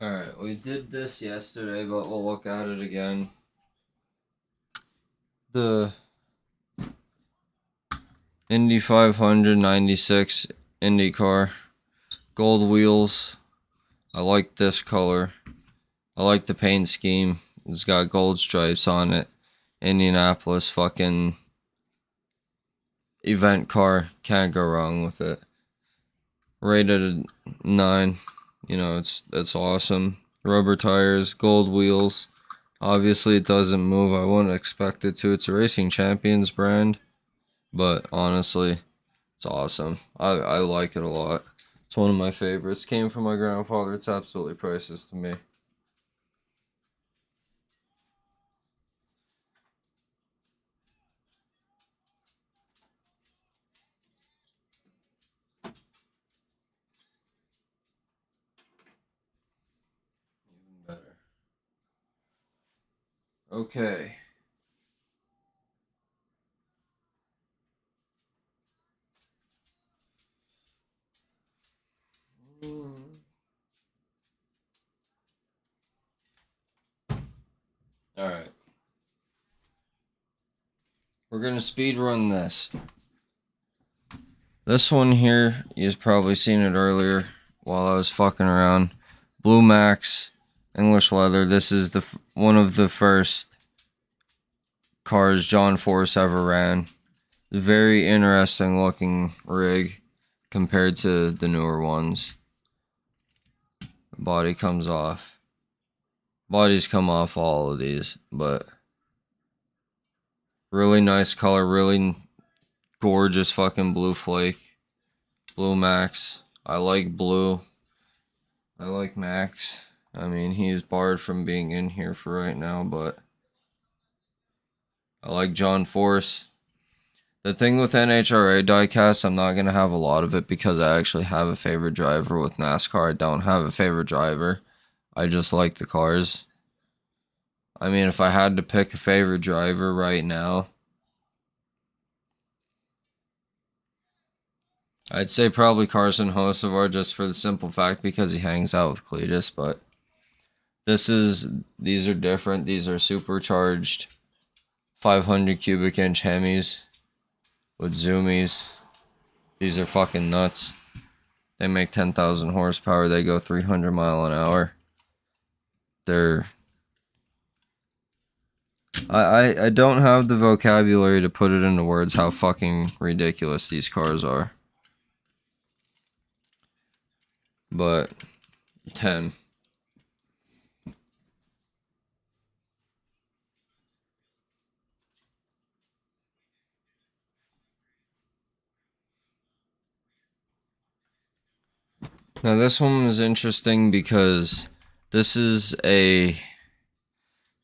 Alright, we did this yesterday, but we'll look at it again. The Indy 596 IndyCar. Gold wheels. I like this color. I like the paint scheme. It's got gold stripes on it. Indianapolis fucking event car. Can't go wrong with it. Rated 9. You know, it's awesome. Rubber tires, gold wheels. Obviously, it doesn't move. I wouldn't expect it to. It's a Racing Champions brand. But honestly, it's awesome. I like it a lot. It's one of my favorites. Came from my grandfather. It's absolutely priceless to me. Even better. Okay. Alright. We're gonna speed run this. This one here, you've probably seen it earlier while I was fucking around. Blue Max, English leather. This is one of the first cars John Force ever ran. Very interesting looking rig compared to the newer ones. Body comes off. Bodies come off all of these, but really nice color, really gorgeous fucking blue flake. Blue Max. I like blue. I like Max. I mean, he's barred from being in here for right now, but I like John Force. The thing with NHRA diecast, I'm not going to have a lot of it because I actually have a favorite driver. With NASCAR, I don't have a favorite driver. I just like the cars. I mean, if I had to pick a favorite driver right now, I'd say probably Carson Hocevar, just for the simple fact because he hangs out with Cletus. But these are different. These are supercharged 500 cubic inch Hemis with zoomies. These are fucking nuts. They make 10,000 horsepower. They go 300 mile an hour. I don't have the vocabulary to put it into words how fucking ridiculous these cars are. But 10. Now this one was interesting because this is a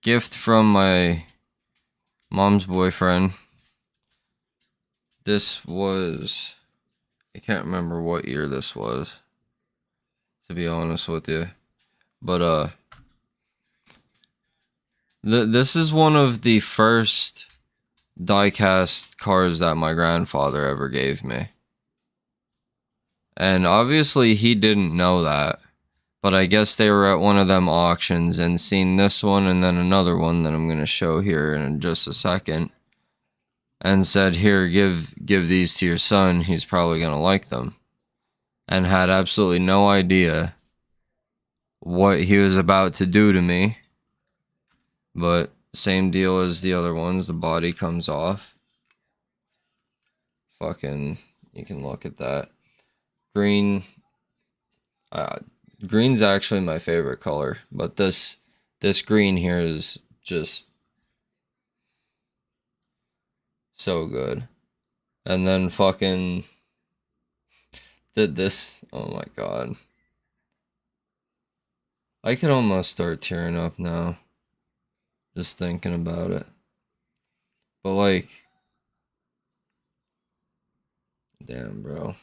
gift from my mom's boyfriend. This was, I can't remember what year this was, to be honest with you. But this is one of the first diecast cars that my grandfather ever gave me. And obviously he didn't know that. But I guess they were at one of them auctions and seen this one and then another one that I'm going to show here in just a second. And said, here, give these to your son. He's probably going to like them. And had absolutely no idea what he was about to do to me. But same deal as the other ones. The body comes off. Fucking, you can look at that. Green. Green's actually my favorite color, but this green here is just so good. And then fucking this, oh my god. I could almost start tearing up now, just thinking about it. But like, damn, bro.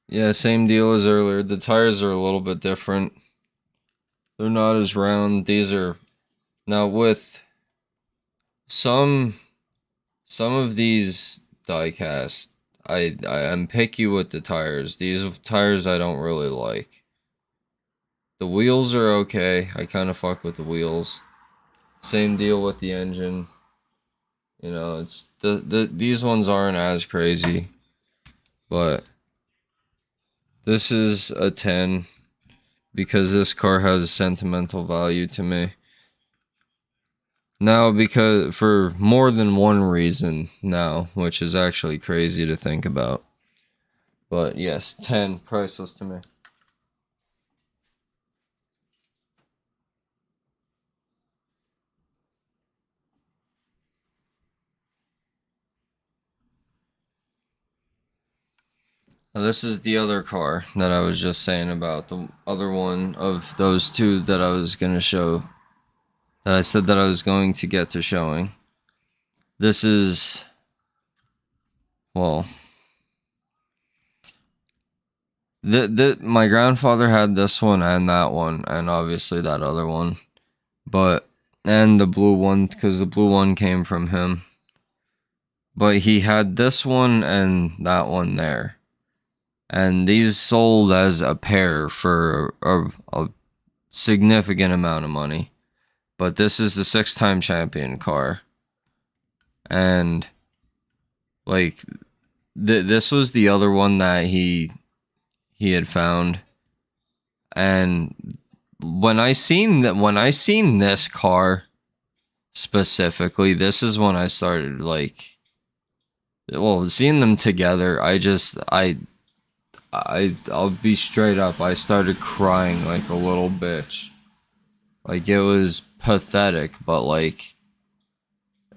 Yeah, same deal as earlier. The tires are a little bit different. They're not as round. These are, now with some of these diecast, I'm picky with the tires. These tires I don't really like. The wheels are okay. I kind of fuck with the wheels. Same deal with the engine. You know, it's these ones aren't as crazy, but this is a 10 because this car has a sentimental value to me. Now, because for more than one reason now, which is actually crazy to think about. But yes, 10, priceless to me. Now, this is the other car that I was just saying about. The other one of those two that I was going to show. That I said that I was going to get to showing. This is, well, my grandfather had this one and that one, and obviously that other one. But, and the blue one, because the blue one came from him. But he had this one and that one there. And these sold as a pair for a significant amount of money. But this is the 6-time champion car. And like this was the other one that he had found. And when I seen this car specifically, this is when I started like, well, seeing them together, I'll be straight up, I started crying like a little bitch. Like, it was pathetic, but like,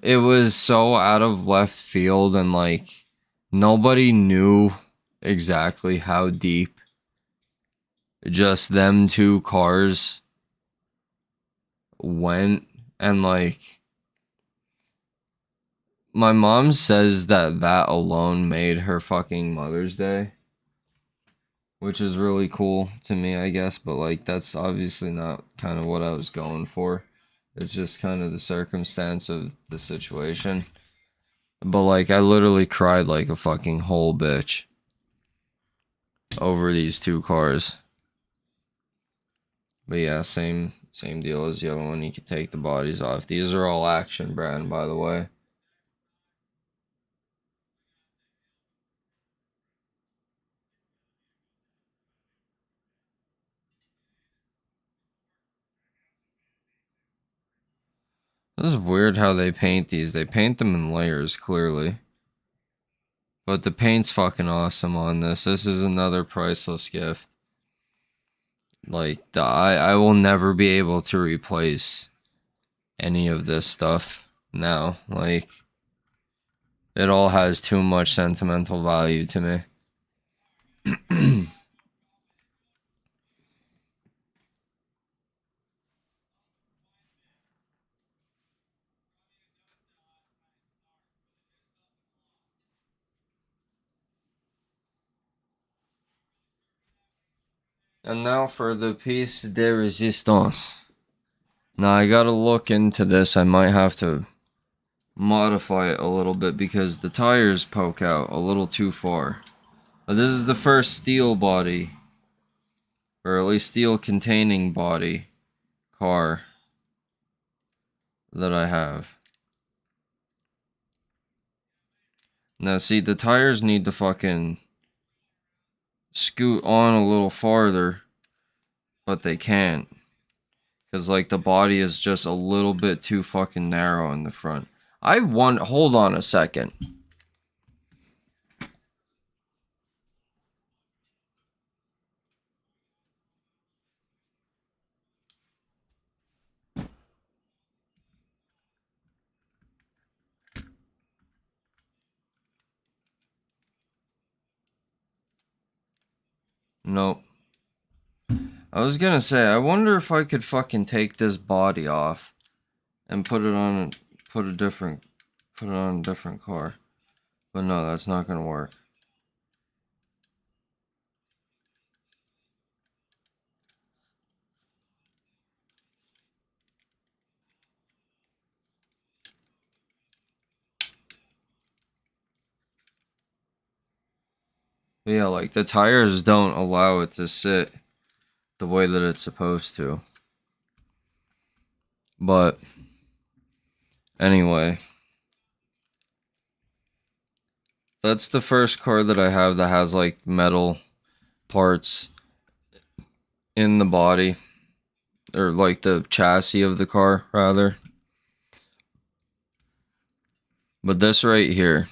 it was so out of left field, and like, nobody knew exactly how deep just them two cars went. And like, my mom says that alone made her fucking Mother's Day, which is really cool to me, I guess. But like, that's obviously not kind of what I was going for. It's just kind of the circumstance of the situation. But like, I literally cried like a fucking whole bitch over these two cars. But yeah, same deal as the other one. You could take the bodies off. These are all Action brand, by the way. This is weird how they paint these. They paint them in layers, clearly. But the paint's fucking awesome on this. This is another priceless gift. Like, I will never be able to replace any of this stuff now. Like, it all has too much sentimental value to me. And now for the piece de resistance. Now I gotta look into this. I might have to modify it a little bit because the tires poke out a little too far. But this is the first steel body, or at least steel containing body car that I have. Now see, the tires need to fucking scoot on a little farther, but they can't. Because like, the body is just a little bit too fucking narrow in the front. Hold on a second. Nope. I was gonna say, I wonder if I could fucking take this body off and put it on a different car. But no, that's not gonna work. But yeah, like, the tires don't allow it to sit the way that it's supposed to. But anyway, that's the first car that I have that has like metal parts in the body, or like the chassis of the car rather. But this right here,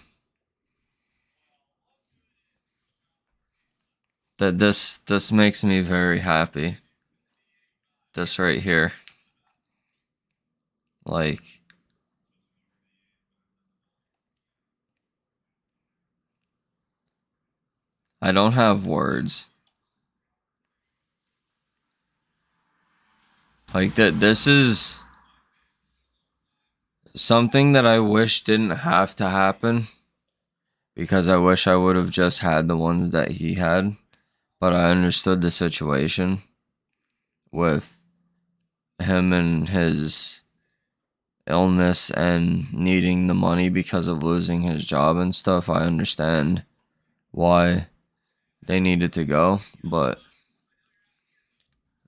this makes me very happy. This right here, like, I don't have words. Like, this is something that I wish didn't have to happen, because I wish I would have just had the ones that he had. But I understood the situation with him and his illness and needing the money because of losing his job and stuff. I understand why they needed to go, but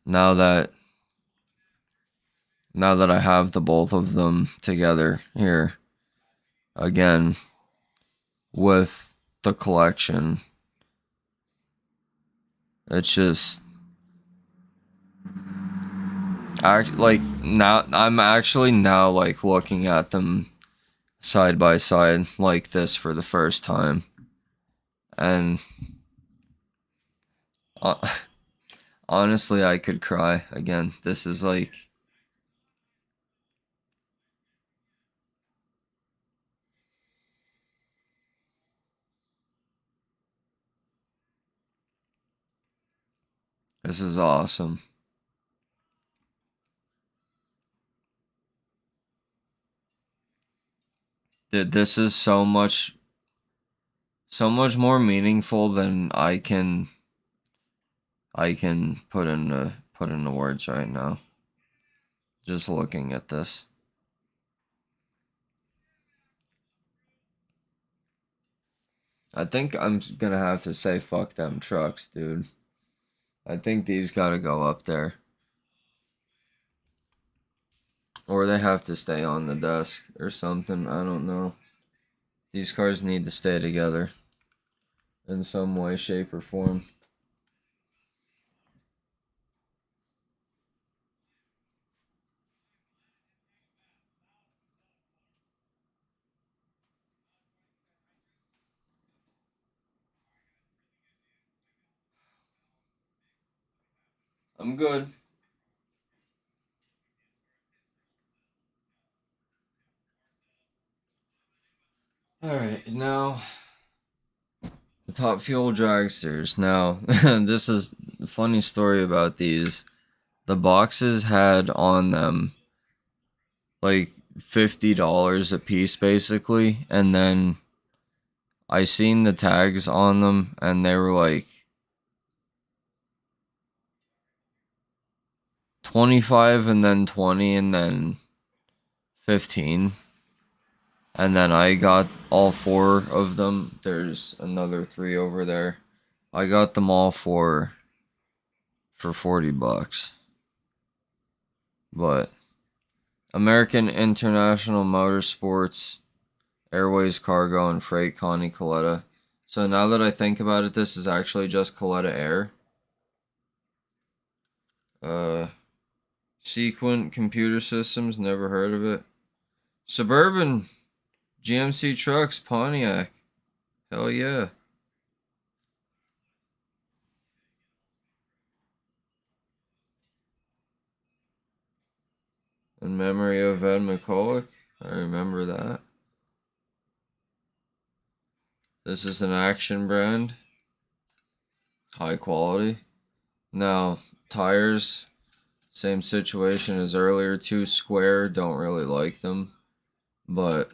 now that I have the both of them together here again with the collection, it's just like now I'm actually now like looking at them side by side like this for the first time, and honestly I could cry again. This is like, this is awesome. This is so much more meaningful than I can put into words right now. Just looking at this. I think I'm gonna have to say fuck them trucks, dude. I think these gotta go up there. Or they have to stay on the desk or something. I don't know. These cars need to stay together in some way, shape, or form. I'm good. Alright, now the Top Fuel dragsters. Now, this is a funny story about these. The boxes had on them like $50 a piece basically, and then I seen the tags on them and they were like 25 and then 20 and then 15. And then I got all 4 of them. There's another 3 over there. I got them all for $40. But American International Motorsports, Airways Cargo, and Freight Connie Coletta. So now that I think about it, this is actually just Coletta Air. Sequent Computer Systems, never heard of it. Suburban, GMC Trucks, Pontiac. Hell yeah. In memory of Ed McCulloch. I remember that. This is an Action brand. High quality. Now, tires, same situation as earlier. 2 square, don't really like them. But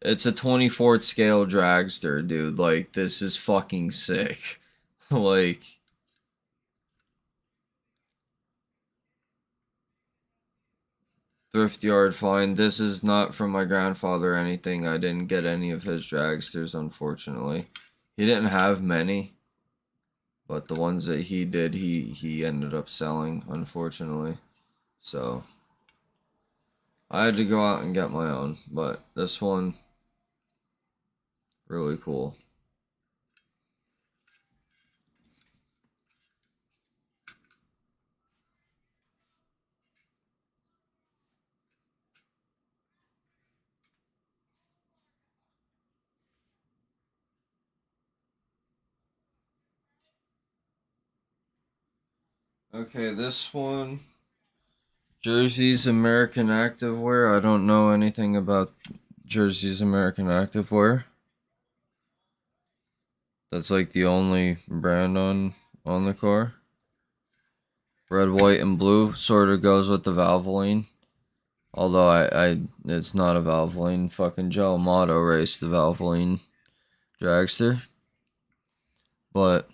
it's a 24th scale dragster, dude. Like, this is fucking sick. Like, thrift yard find. This is not from my grandfather or anything. I didn't get any of his dragsters, unfortunately. He didn't have many, but the ones that he did, he ended up selling, unfortunately. So I had to go out and get my own, but this one, really cool. Okay, this one, Jersey's American Activewear. I don't know anything about Jersey's American Activewear. That's like the only brand on the car. Red, white, and blue sort of goes with the Valvoline. Although it's not a Valvoline. Fucking Joe Amato raced the Valvoline dragster. But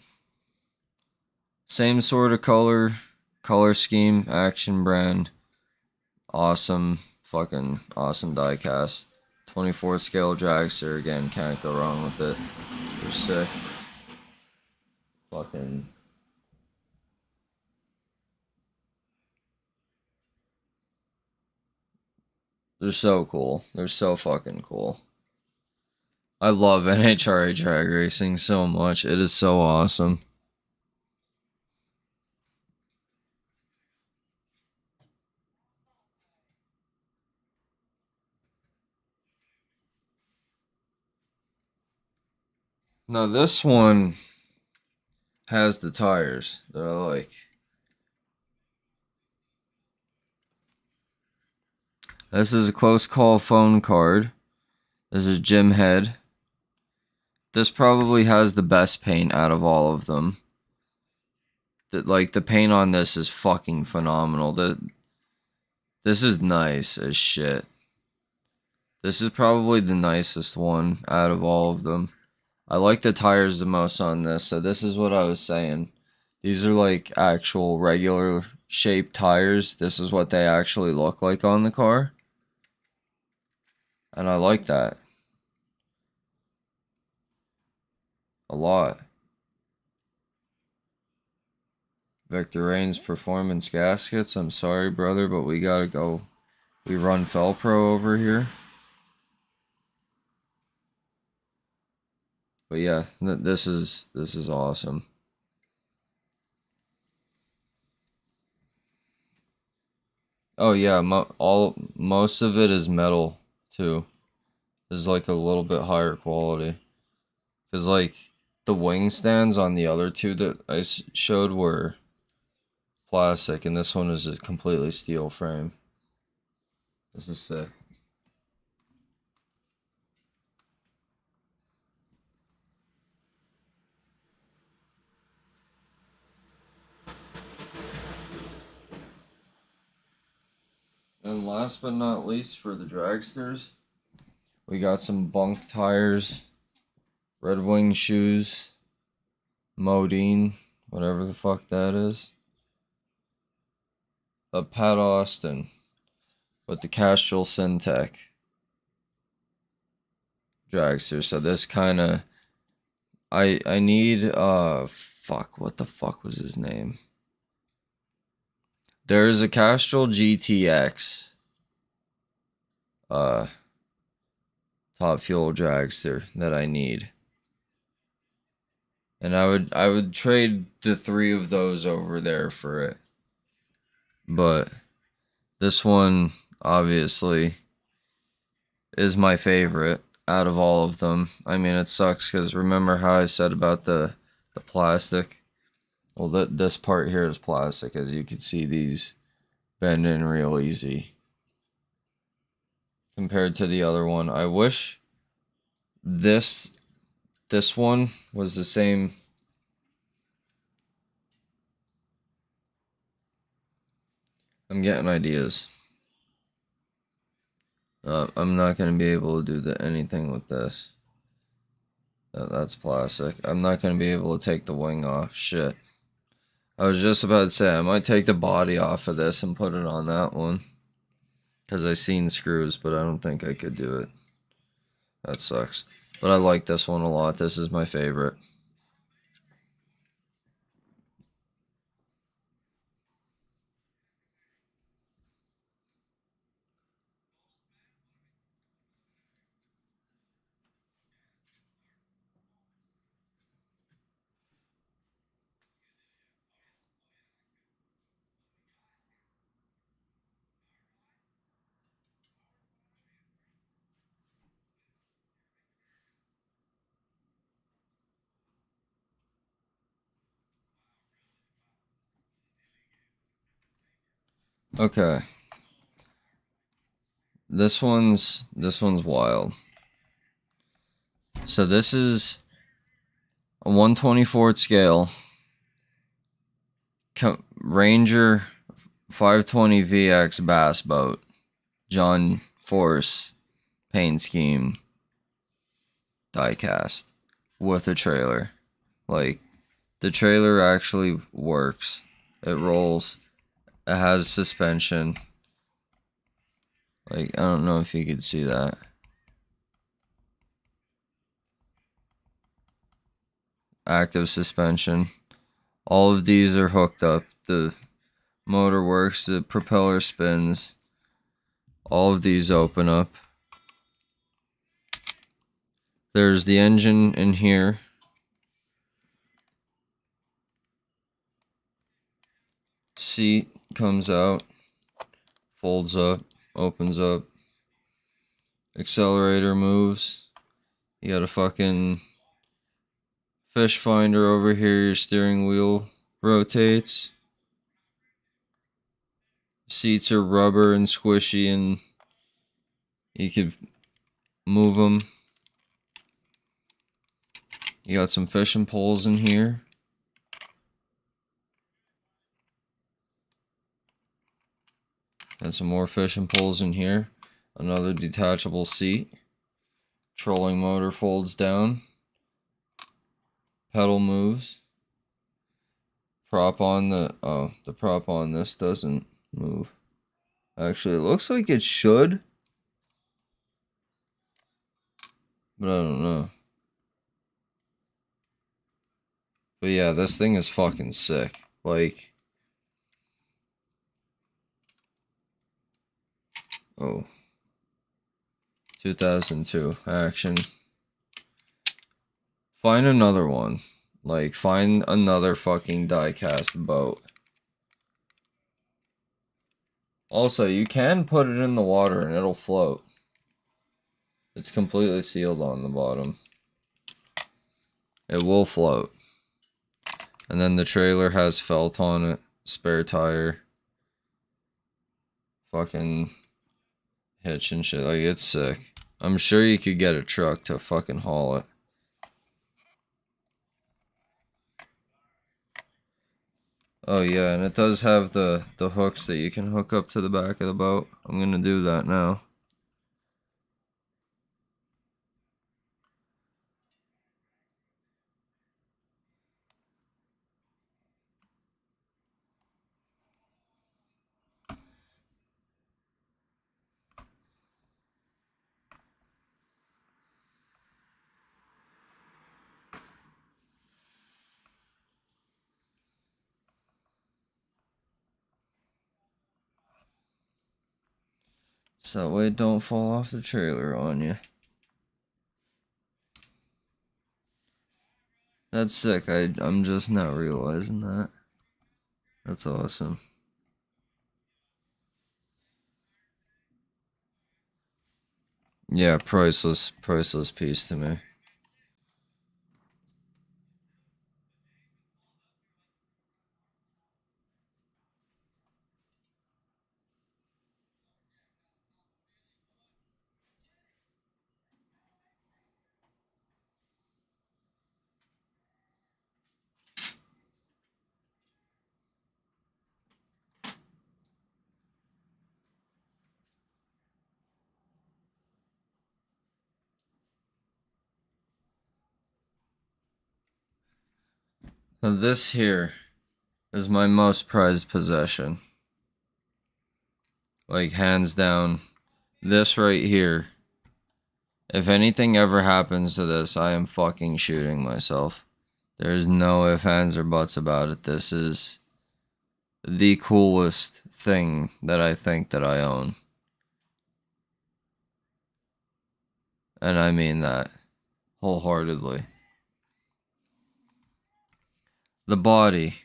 same sort of color scheme, Action brand. Awesome, fucking awesome diecast. 24 scale dragster, again, can't go wrong with it. They're sick. fucking... They're so cool. They're so fucking cool. I love NHRA drag racing so much. It is so awesome. Now this one has the tires that I like. This is a close call phone card. This is Jim Head. This probably has the best paint out of all of them. The paint on this is fucking phenomenal. This is nice as shit. This is probably the nicest one out of all of them. I like the tires the most on this, so this is what I was saying. These are like actual regular shaped tires. This is what they actually look like on the car. And I like that a lot. Victor Reigns Performance Gaskets. I'm sorry, brother, but we gotta go. We run Felpro over here. But yeah, this is awesome. Oh yeah, most of it is metal too. Is like a little bit higher quality. Cause like the wing stands on the other two that I showed were plastic, and this one is a completely steel frame. This is sick. And last but not least, for the dragsters, we got some bunk tires, Red Wing shoes, Modine, whatever the fuck that is. A Pat Austin with the Castrol Syntec dragster. So this kind of, I need, fuck, what the fuck was his name? There's a Castrol GTX, Top Fuel dragster that I need. And I would trade the 3 of those over there for it. But this one obviously is my favorite out of all of them. I mean, it sucks because remember how I said about the plastic? Well, this part here is plastic, as you can see these bend in real easy compared to the other one. I wish this one was the same. I'm getting ideas. I'm not going to be able to do anything with this. That's plastic. I'm not going to be able to take the wing off. Shit. I was just about to say, I might take the body off of this and put it on that one. Because I seen screws, but I don't think I could do it. That sucks. But I like this one a lot. This is my favorite. Okay. This one's wild. So this is a 1/24 scale Ranger 520 VX bass boat. John Force paint scheme diecast with a trailer. Like, the trailer actually works. It rolls. It has suspension. Like, I don't know if you could see that. Active suspension. All of these are hooked up. The motor works, the propeller spins. All of these open up. There's the engine in here. Seat comes out, folds up, opens up. Accelerator moves. You got a fucking fish finder over here. Your steering wheel rotates. Seats are rubber and squishy, and you could move them. You got some fishing poles in here. And some more fishing poles in here. Another detachable seat. Trolling motor folds down. Pedal moves. Prop on the prop on this doesn't move. Actually, it looks like it should. But I don't know. But yeah, this thing is fucking sick. Like, oh. 2002 action. Find another one. Like, find another fucking diecast boat. Also, you can put it in the water and it'll float. It's completely sealed on the bottom. It will float. And then the trailer has felt on it. Spare tire. Fucking hitch and shit. Like, it's sick. I'm sure you could get a truck to fucking haul it. Oh yeah, and it does have the hooks that you can hook up to the back of the boat. I'm gonna do that now. So that way it don't fall off the trailer on you. That's sick. I'm just now realizing that. That's awesome. Yeah, priceless piece to me. Now this here is my most prized possession. Like, hands down. This right here. If anything ever happens to this, I am fucking shooting myself. There's no ifs, ands, or buts about it. This is the coolest thing that I think that I own. And I mean that wholeheartedly. The body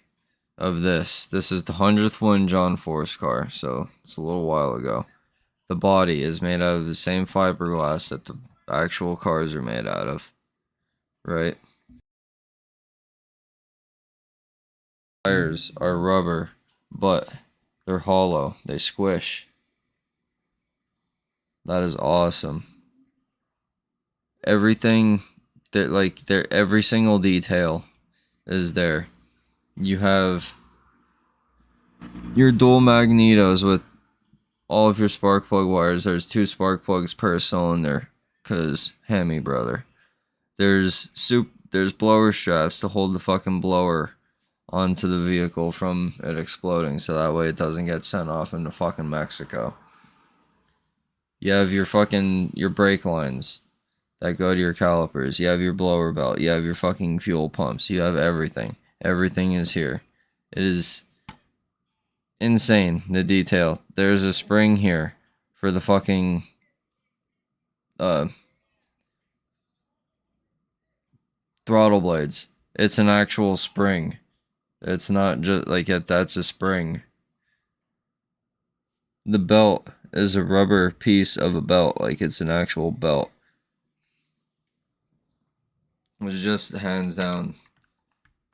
of this is the 100th win John Force car, so it's a little while ago. The body is made out of the same fiberglass that the actual cars are made out of, right? Tires are rubber, but they're hollow. They squish. That is awesome. Everything that, like, every single detail is there. You have your dual magnetos with all of your spark plug wires. There's 2 spark plugs per cylinder, cause Hemi brother. There's blower straps to hold the fucking blower onto the vehicle from it exploding, so that way it doesn't get sent off into fucking Mexico. You have your brake lines that go to your calipers. You have your blower belt. You have your fucking fuel pumps. You have everything. Everything is here. It is insane, the detail. There's a spring here for the fucking throttle blades. It's an actual spring. It's not just like that's a spring. The belt is a rubber piece of a belt, like it's an actual belt. It's just hands down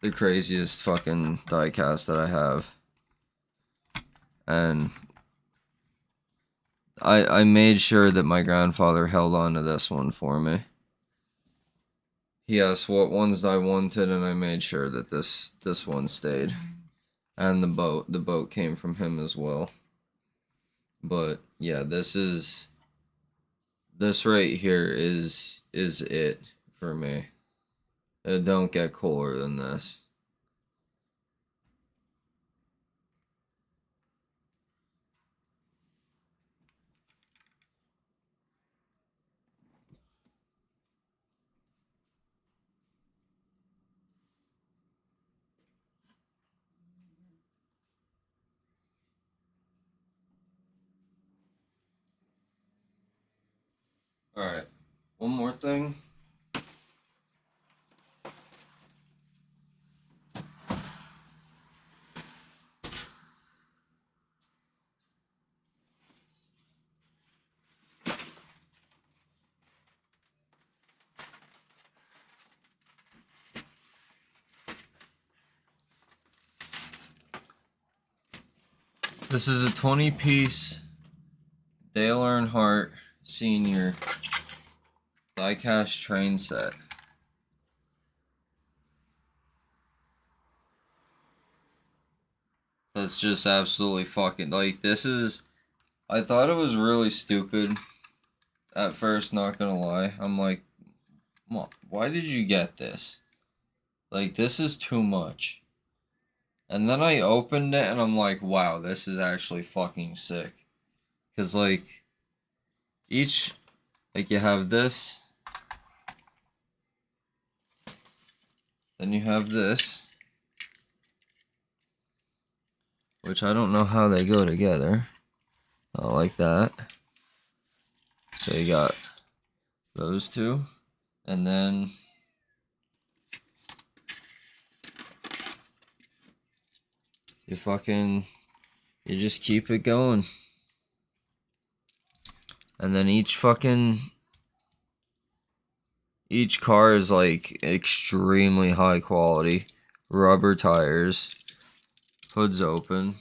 the craziest fucking diecast that I have. And I made sure that my grandfather held on to this one for me. He asked what ones I wanted, and I made sure that this one stayed. And the boat came from him as well. But yeah, this right here is it for me. It don't get cooler than this. Alright, one more thing. This is a 20-piece Dale Earnhardt Sr. diecast train set. That's just absolutely fucking, like, this is, I thought it was really stupid at first, not gonna lie. I'm like, Mom, why did you get this? Like, this is too much. And then I opened it and I'm like, wow, this is actually fucking sick. Because, like, each, like, you have this. Then you have this. Which I don't know how they go together. Not like that. So you got those two. And then you just keep it going. And then each car is like extremely high quality. Rubber tires. Hood's open.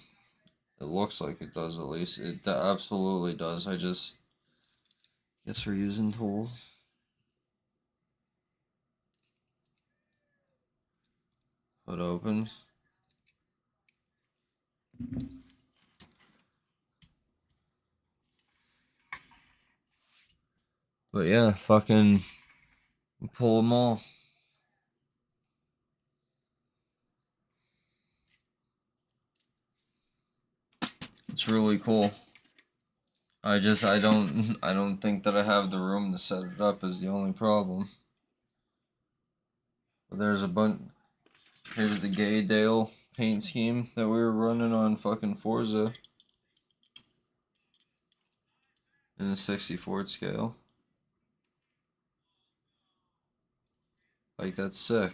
It looks like it does, at least. It absolutely does. I just guess we're using tools. Hood opens. But yeah, fucking pull them all. It's really cool. I don't think that I have the room to set it up is the only problem. But there's a bunch. Here's the Gay Dale paint scheme that we were running on fucking Forza in the 64th scale. Like, that's sick.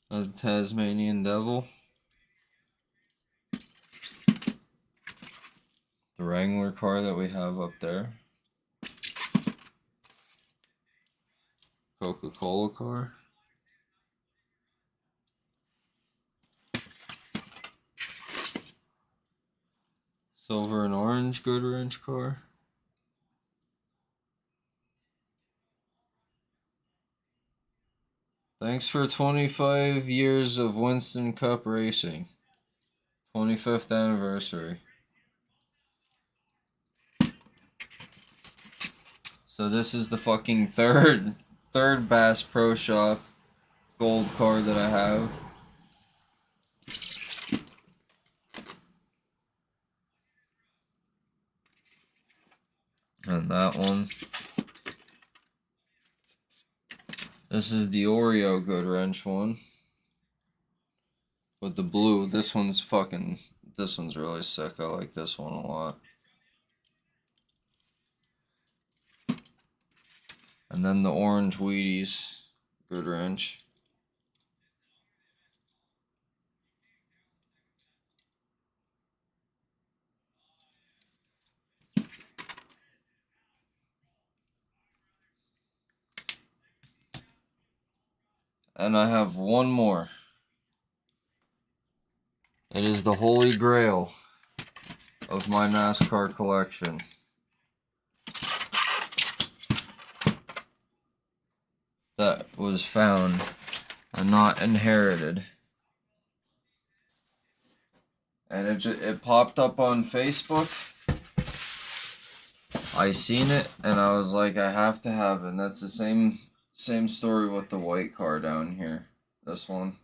The Tasmanian Devil. The Wrangler car that we have up there. Coca-Cola car. Silver and orange Goodwrench car. Thanks for 25 years of Winston Cup racing. 25th anniversary. So this is the fucking third Bass Pro Shop gold car that I have. And that one. This is the Oreo Good Wrench one. With the blue. This one's really sick. I like this one a lot. And then the orange Wheaties Good Wrench. And I have one more. It is the holy grail of my NASCAR collection. That was found and not inherited. And it popped up on Facebook. I seen it and I was like, I have to have it. And that's the same story with the white car down here. This one.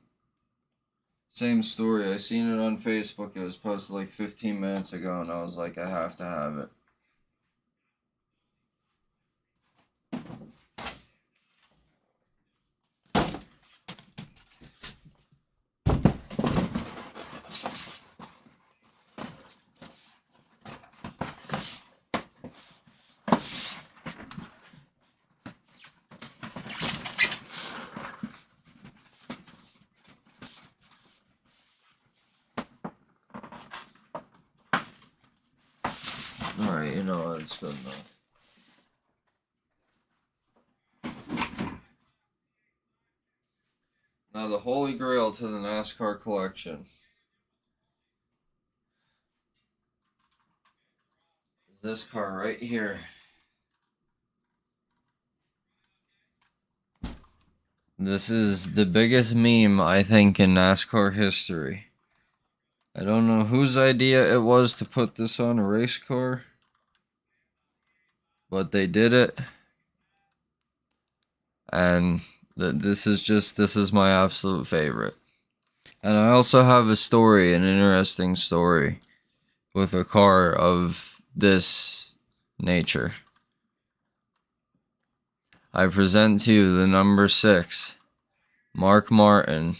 Same story. I seen it on Facebook. It was posted like 15 minutes ago and I was like, I have to have it. Alright, you know what, it's good enough. Now the holy grail to the NASCAR collection is this car right here. This is the biggest meme, I think, in NASCAR history. I don't know whose idea it was to put this on a race car, but they did it. And this is my absolute favorite. And I also have a story, an interesting story, with a car of this nature. I present to you the number 6, Mark Martin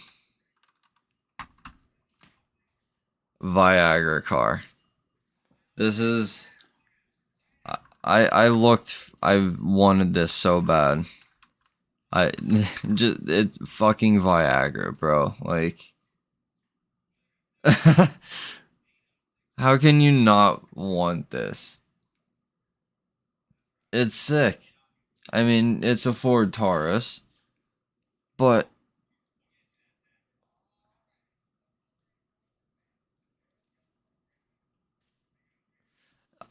Viagra car. This is, I wanted this so bad. It's fucking Viagra, bro. Like, how can you not want this? It's sick. I mean, it's a Ford Taurus, but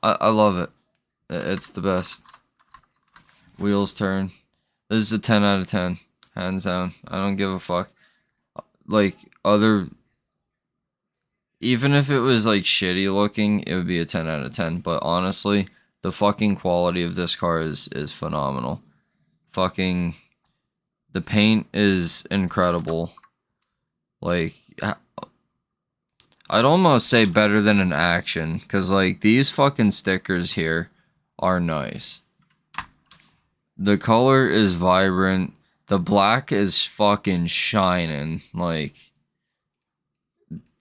I love it. It's the best. Wheels turn. This is a 10 out of 10. Hands down. I don't give a fuck. Like, even if it was, like, shitty looking, it would be a 10 out of 10. But honestly, the fucking quality of this car is phenomenal. Fucking, the paint is incredible. Like, I'd almost say better than an Action. Because, like, these fucking stickers here are nice. The color is vibrant. The black is fucking shining. Like,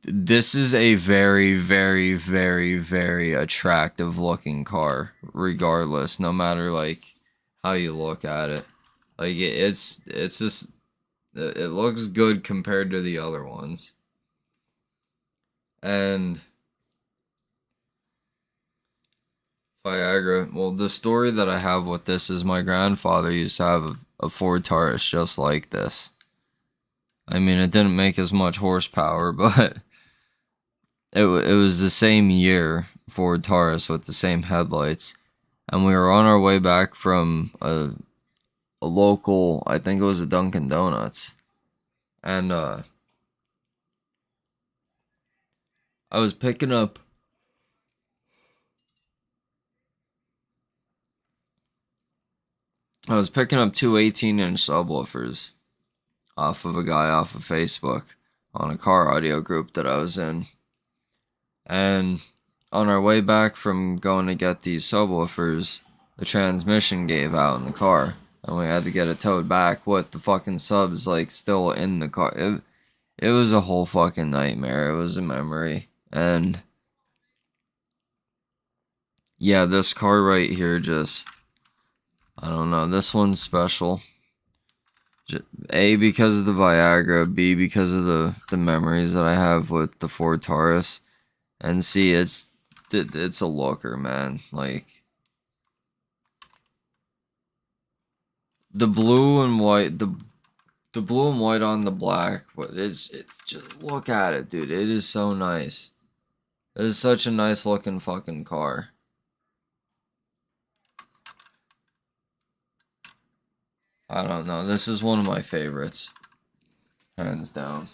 this is a very, very, very, very attractive looking car. Regardless, no matter, like, how you look at it. Like, it's just, it looks good compared to the other ones. And Viagra. Well, the story that I have with this is my grandfather used to have a Ford Taurus just like this. I mean, it didn't make as much horsepower, but it was the same year Ford Taurus with the same headlights. And we were on our way back from a local, I think it was a Dunkin' Donuts. And I was picking up two 18-inch subwoofers off of a guy off of Facebook on a car audio group that I was in. And on our way back from going to get these subwoofers, the transmission gave out in the car, and we had to get it towed back with the fucking subs like still in the car. It was a whole fucking nightmare. It was a memory. And yeah, this car right here just, I don't know, this one's special. A, because of the Viagra, B, because of the memories that I have with the Ford Taurus, and C, it's a looker, man. Like, the blue and white, the blue and white on the black, it's just, look at it, dude. It is so nice. It is such a nice looking fucking car. I don't know. This is one of my favorites. Hands down.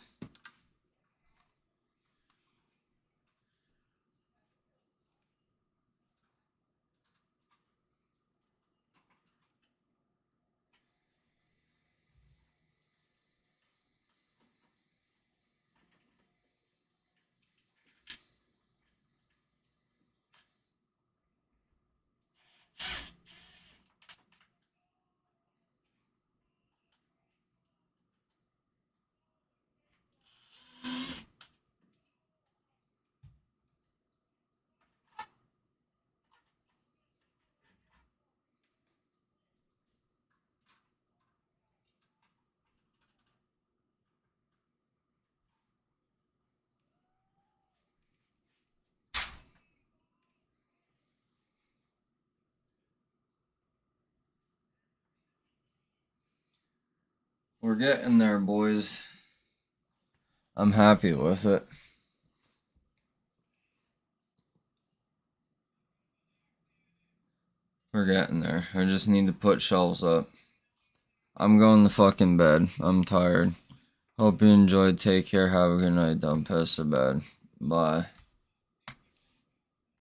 We're getting there, boys. I'm happy with it. We're getting there. I just need to put shelves up. I'm going to fucking bed. I'm tired. Hope you enjoyed. Take care. Have a good night. Don't piss the bed. Bye.